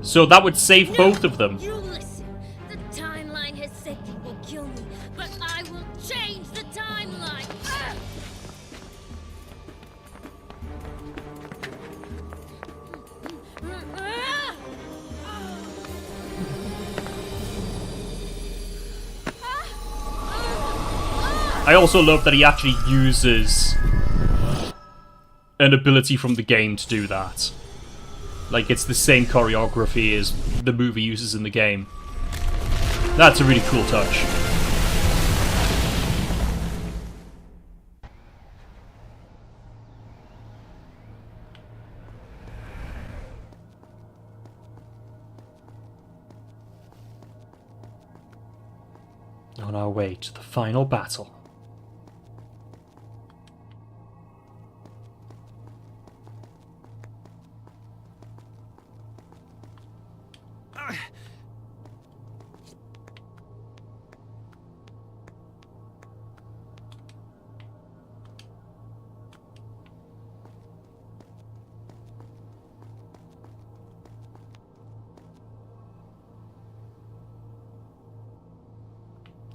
So that would save both of them. You listen. The timeline has said you will kill me, but I will change the timeline. I also love that he actually uses an ability from the game to do that. Like, it's the same choreography as the movie uses in the game. That's a really cool touch. On our way to the final battle.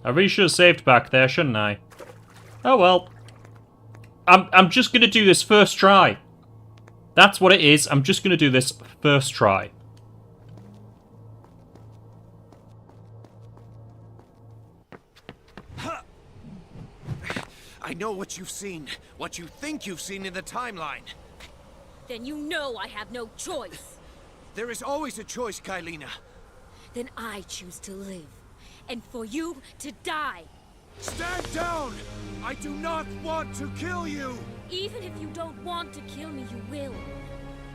I really should have saved back there, shouldn't I? Oh well. I'm just gonna do this first try. That's what it is. I'm just gonna do this first try. I know what you've seen, what you think you've seen in the timeline. Then you know I have no choice. There is always a choice, Kylina. Then I choose to live. And for you to die. Stand down! I do not want to kill you! Even if you don't want to kill me, you will.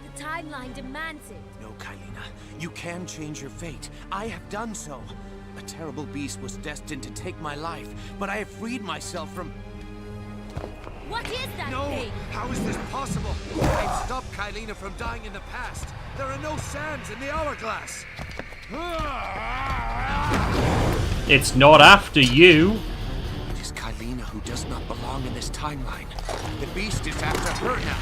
The timeline demands it. No, Kylina. You can change your fate. I have done so. A terrible beast was destined to take my life, but I have freed myself from... What is that No! thing? How is this possible? I've stopped Kylina from dying in the past. There are no sands in the hourglass. It's not after you. It is Kylina who does not belong in this timeline. The beast is after her now.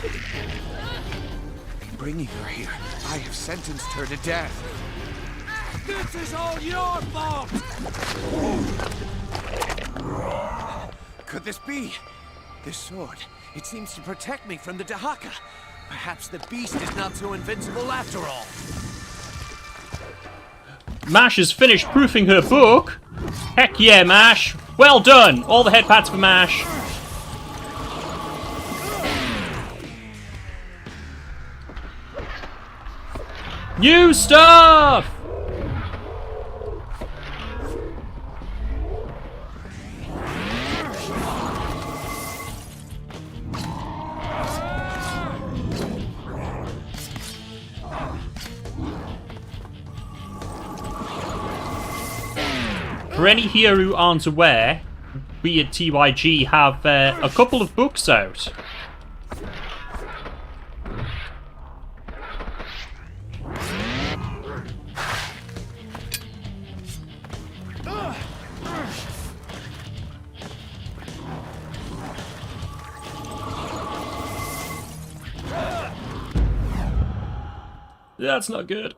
In bringing her here, I have sentenced her to death. This is all your fault! Could this be? This sword, it seems to protect me from the Dahaka. Perhaps the beast is not so invincible after all. Mash has finished proofing her book. Heck yeah, Mash. Well done. All the head pats for Mash. New stuff! For any here who aren't aware, we at TYG have a couple of books out. That's not good.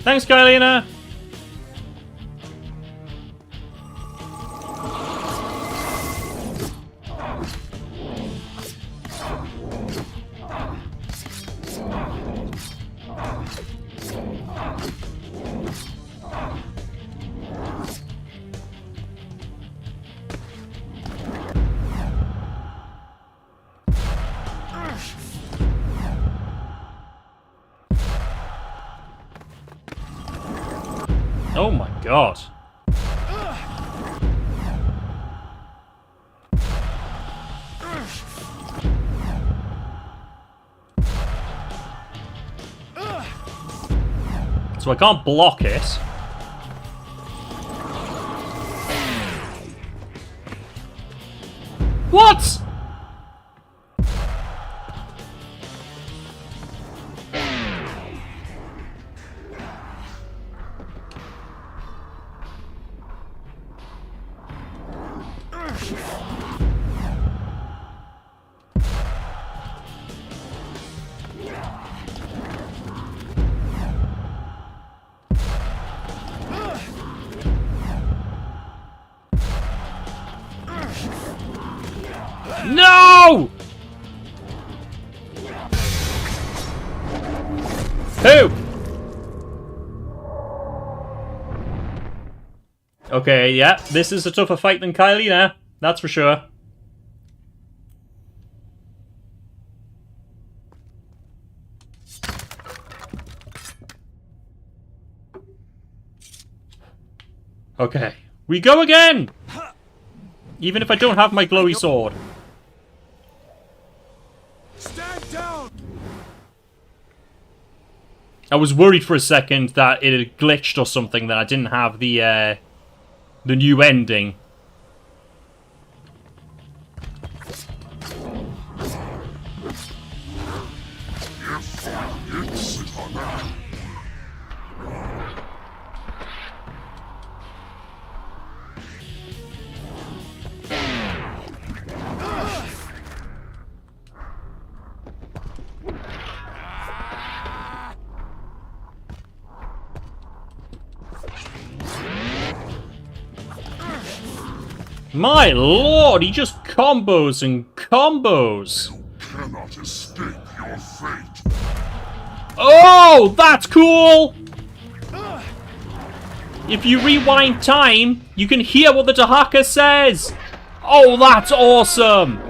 Thanks, Kylina. Oh my god. So I can't block it. What? No! Who? Okay, yeah, this is a tougher fight than Kylina, that's for sure. Okay, we go again! Even if I don't have my glowy sword. Stand down! I was worried for a second that it had glitched or something, that I didn't have the new ending. My lord, he just combos and combos. You cannot escape your fate. Oh, that's cool! If you rewind time, you can hear what the Dahaka says. Oh, that's awesome!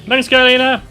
Thanks, Kylina.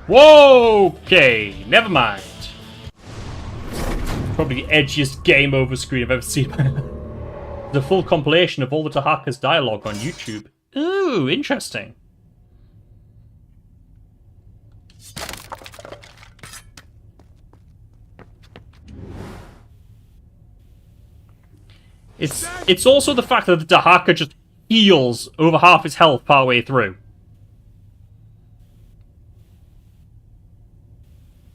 Whoa! Okay, never mind. Probably the edgiest game over screen I've ever seen. The full compilation of all the Tahaka's dialogue on YouTube. Ooh, interesting. It's also the fact that the Tahaka just heals over half his health partway through.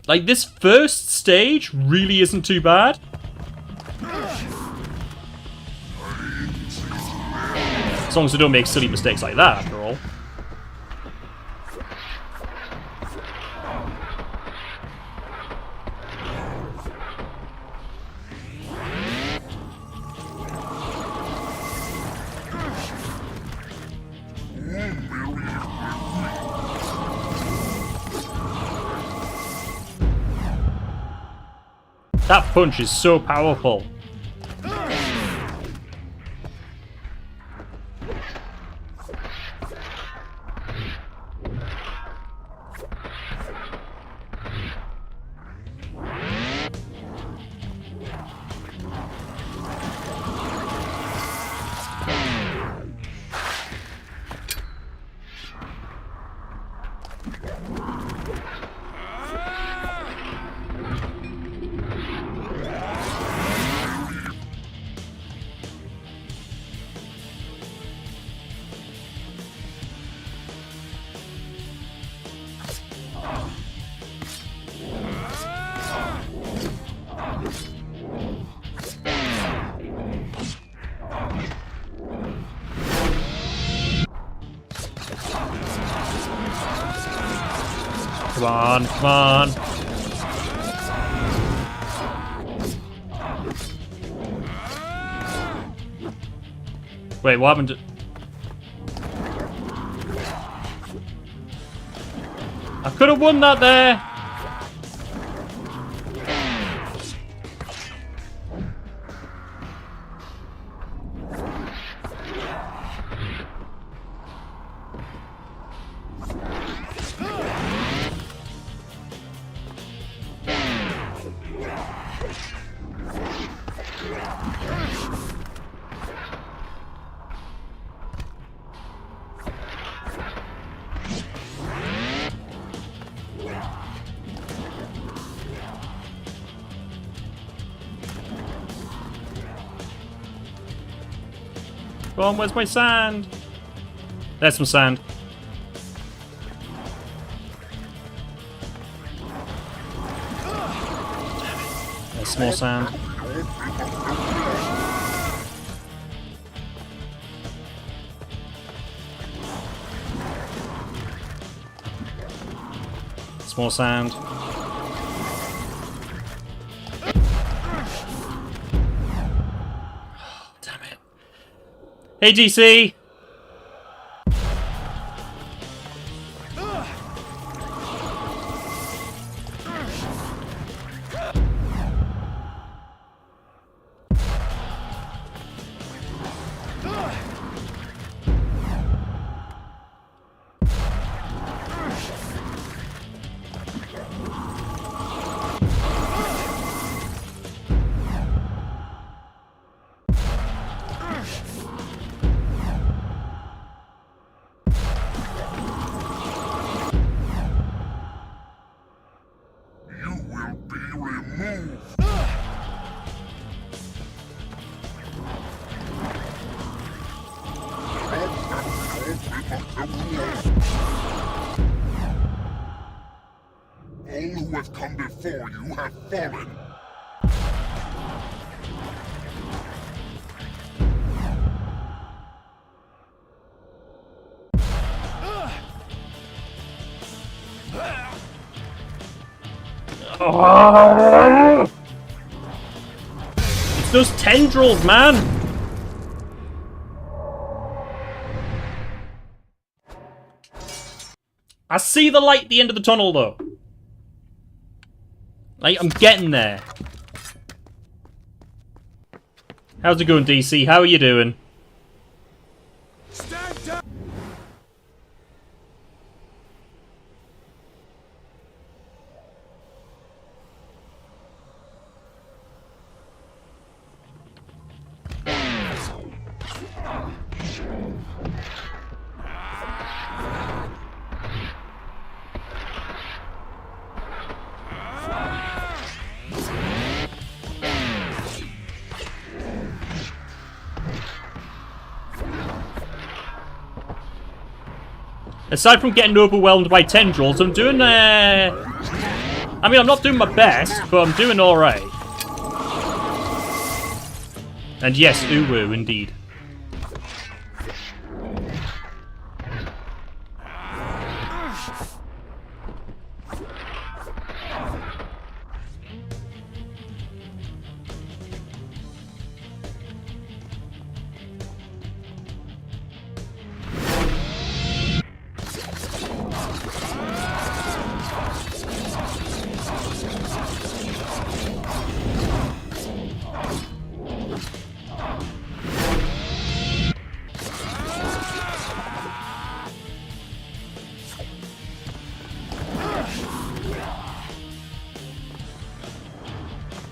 Like, this first stage really isn't too bad. As long as I don't make silly mistakes like that, after all. That punch is so powerful. Come on, come on. Wait, what happened to... I could have won that there. Come on, where's my sand? There's some sand. There's some more sand. Some more sand. Hey, DC! All who have come before you have fallen. Oh! It's those tendrils, man! I see the light at the end of the tunnel, though. Like, I'm getting there. How's it going, DC? How are you doing? Aside from getting overwhelmed by tendrils, I'm doing, I mean, I'm not doing my best, but I'm doing alright. And yes, uwu, indeed.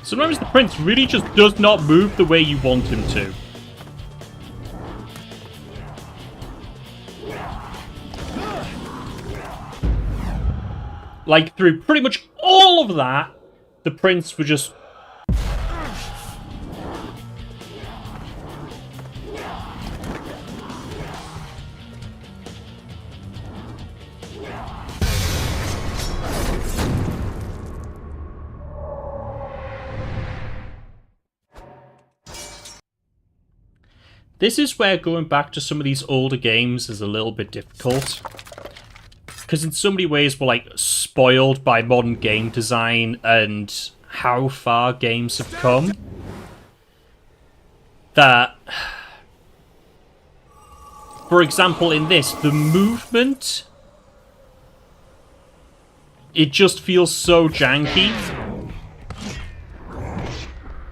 Sometimes the prince really just does not move the way you want him to. Like, through pretty much all of that, the prince would just... This is where going back to some of these older games is a little bit difficult. Because in so many ways we're like spoiled by modern game design and how far games have come. That, for example, in this, the movement, it just feels so janky.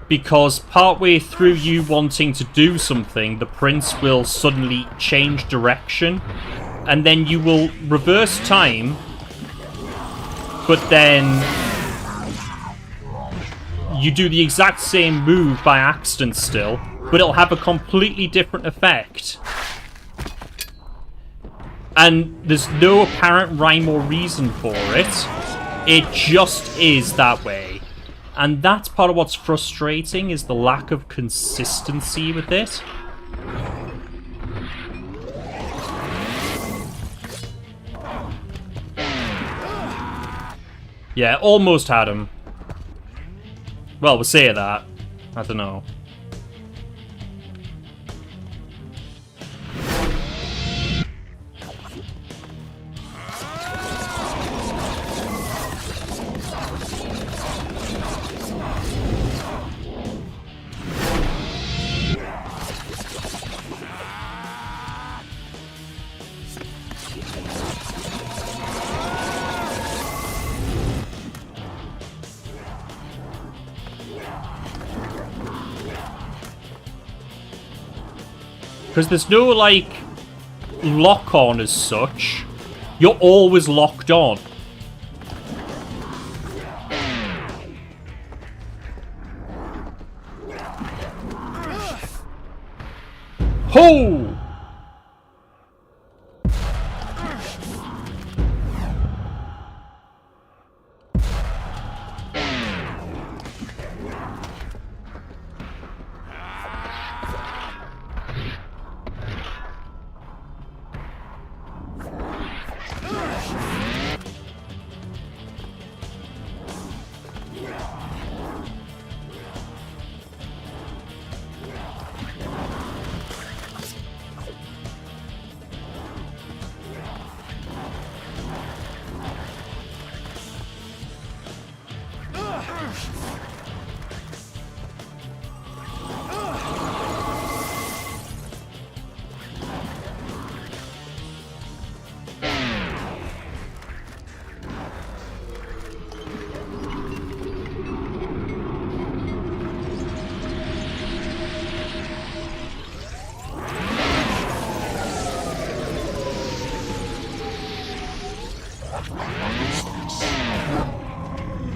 Because partway through you wanting to do something, the prince will suddenly change direction. And then you will reverse time. But then you do the exact same move by accident still. But it'll have a completely different effect. And there's no apparent rhyme or reason for it. It just is that way. And that's part of what's frustrating, is the lack of consistency with it. Yeah, almost had him. Well, we'll say that. I don't know. Because there's no, like, lock-on as such. You're always locked on. Ho!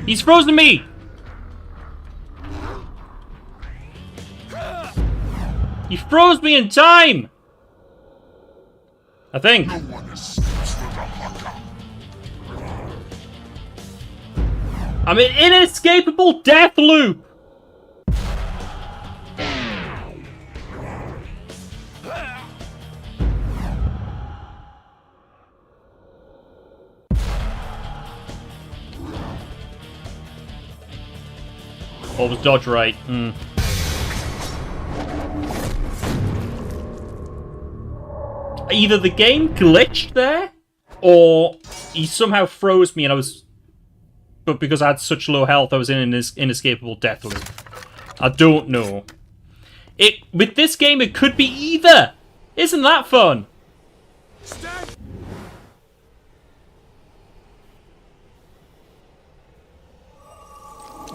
He's frozen me! He froze me in time! I think. No one escapes from the hunter. I'm in an inescapable death loop! Or was dodge right? Hmm. Either the game glitched there, or he somehow froze me and I was... But because I had such low health, I was in an inescapable death loop. I don't know. With this game, it could be either! Isn't that fun?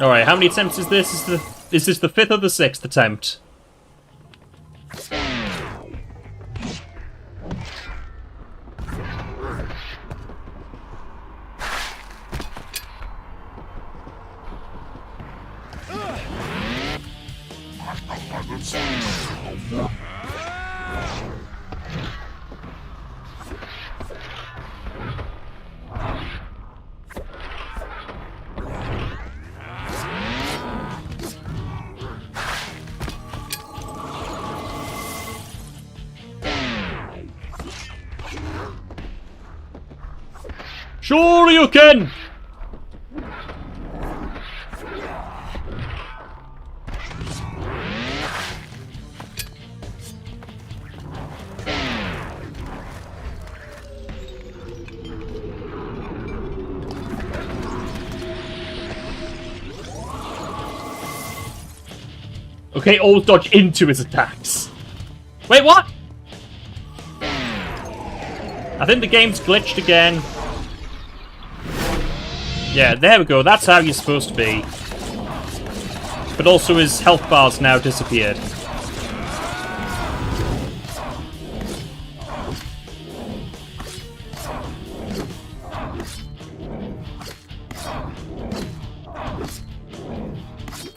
Alright, how many attempts is this? Is this the 5th or the 6th attempt? Sure you can! Okay, always dodge into his attacks. Wait, what? I think the game's glitched again. Yeah, there we go. That's how you're supposed to be. But also his health bar's now disappeared.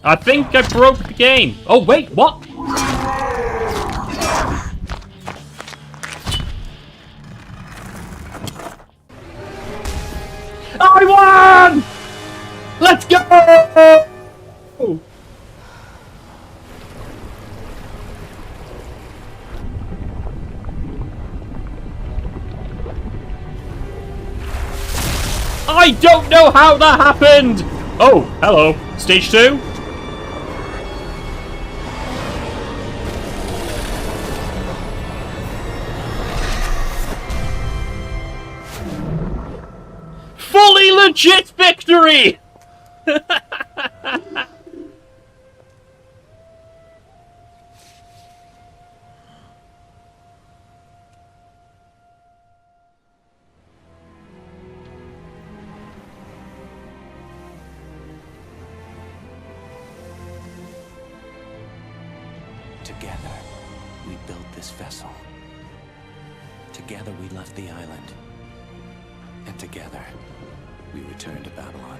I think I broke the game. Oh, wait, what? I won! Let's go! I don't know how that happened! Oh, hello. Stage 2? Fully legit victory! Together, we built this vessel. Together, we left the island. And together, we returned to Babylon.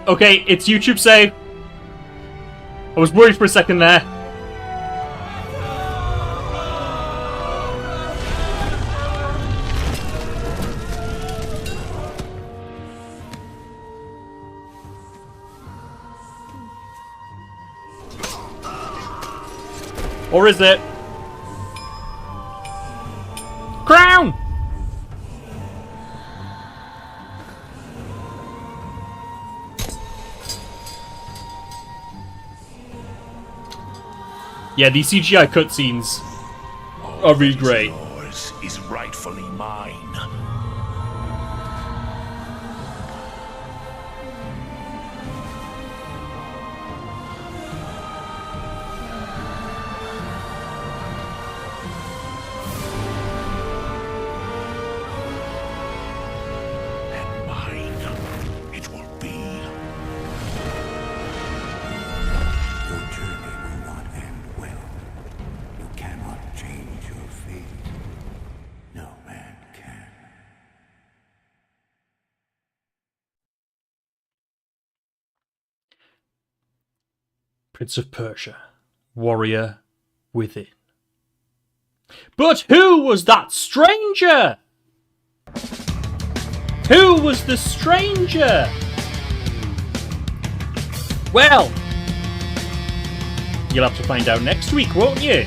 Okay, it's YouTube save. I was worried for a second there. Or is it? Crown! Yeah, these CGI cutscenes are really great. Yours is rightfully mine. And mine it will be. Your journey will not end well. You cannot change your fate. No man can. Prince of Persia, warrior within. But who was that stranger? Who was the stranger? Well, you'll have to find out next week, won't you?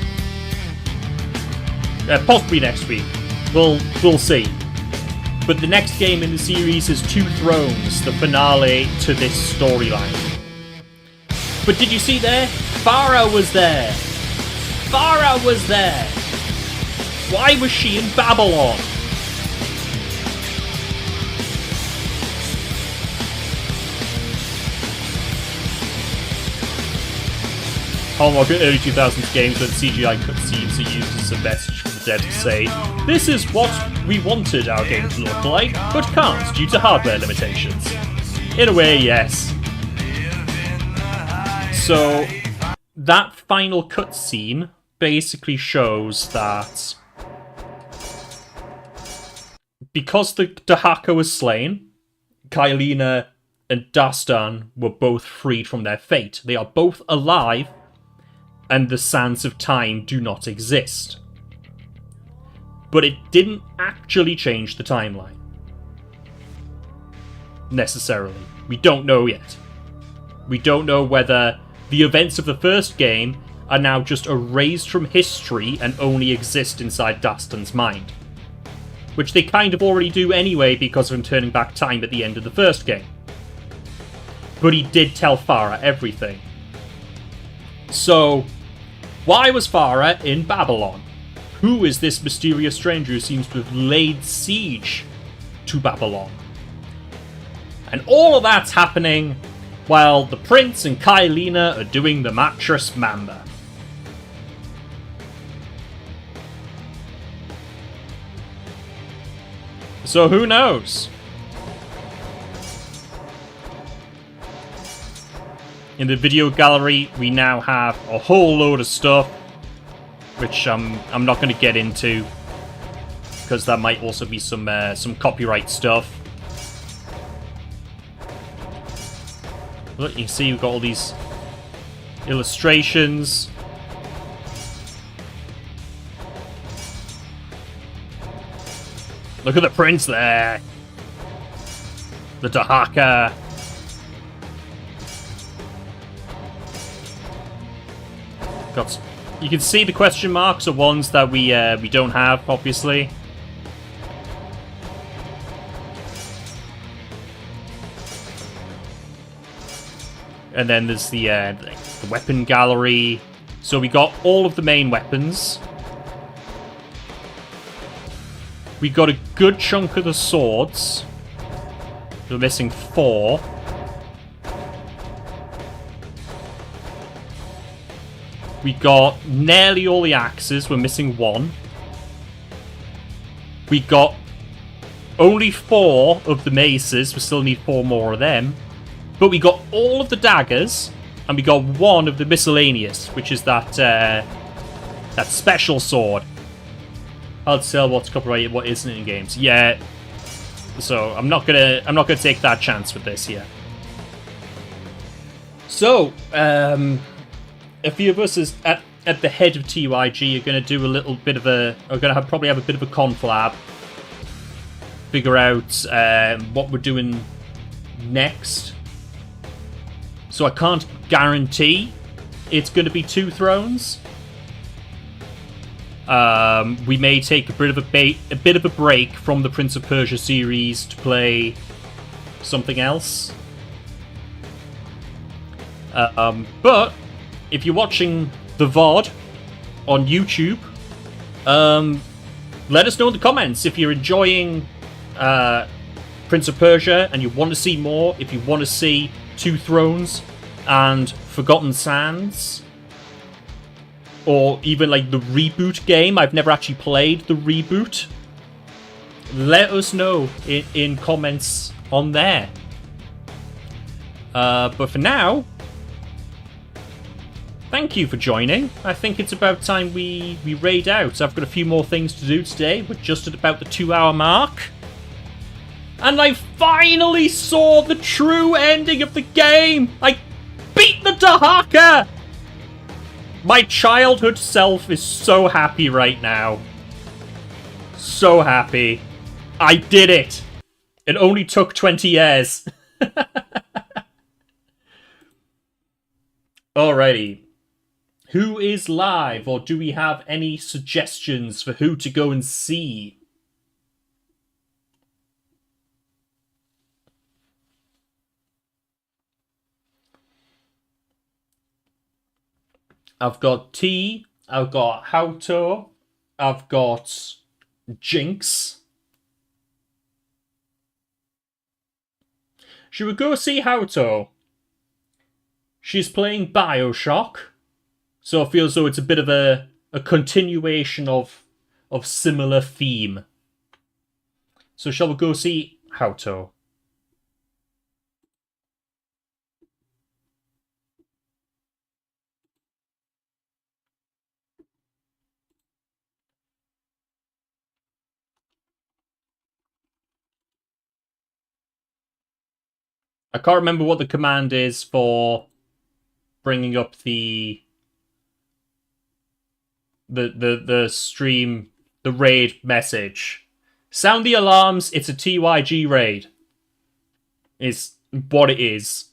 Possibly next week. We'll see. But the next game in the series is Two Thrones, the finale to this storyline. But did you see there? Farah was there. Farah was there. Why was she in Babylon? Hallmark early 2000s games when CGI cutscenes are used as a message for the dev to say, "This is what we wanted our game to look like, but can't due to hardware limitations." In a way, yes. So, that final cutscene basically shows that because the Dahaka was slain, Kailina and Dastan were both freed from their fate. They are both alive, and the sands of time do not exist. But it didn't actually change the timeline. Necessarily. We don't know yet. We don't know whether the events of the first game are now just erased from history and only exist inside Dastan's mind. Which they kind of already do anyway because of him turning back time at the end of the first game. But he did tell Farah everything. So, why was Farah in Babylon? Who is this mysterious stranger who seems to have laid siege to Babylon? And all of that's happening while the prince and Kailina are doing the mattress mamba. So who knows? In the video gallery, we now have a whole load of stuff, which I'm not going to get into, because that might also be some copyright stuff. Look, you can see we've got all these illustrations. Look at the prince there. The Dahaka. You can see the question marks are ones that we don't have, obviously. And then there's the weapon gallery. So we got all of the main weapons. We got a good chunk of the swords. We're missing 4. We got nearly all the axes. We're missing 1. We got only 4 of the maces. We still need 4 more of them. But we got all of the daggers. And we got 1 of the miscellaneous, which is that that special sword. Hard to tell what's copyrighted, what isn't in games. Yeah. So I'm not gonna take that chance with this here. So, a few of us is at the head of TYG are going to do a little bit of a... are going to probably have a bit of a conflab. Figure out what we're doing next. So I can't guarantee it's going to be Two Thrones. We may take a bit of a break from the Prince of Persia series to play something else. But if you're watching the VOD on YouTube, let us know in the comments if you're enjoying Prince of Persia and you want to see more, if you want to see Two Thrones and Forgotten Sands, or even like the reboot game. I've never actually played the reboot. Let us know in comments on there. But for now, thank you for joining. I think it's about time we raid out. I've got a few more things to do today. We're just at about the 2-hour mark. And I finally saw the true ending of the game! I beat the Dahaka! My childhood self is so happy right now. So happy. I did it! It only took 20 years. Alrighty. Who is live, or do we have any suggestions for who to go and see? I've got T, I've got Hauto, I've got Jinx. Should we go see Hauto? She's playing Bioshock, so it feels as though it's a bit of a continuation of similar theme. So shall we go see Hauto? I can't remember what the command is for bringing up the stream, the raid message. Sound the alarms, it's a TYG raid. Is what it is.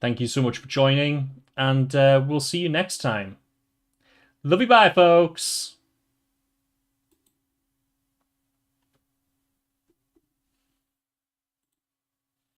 Thank you so much for joining, and we'll see you next time. Love you, bye, folks.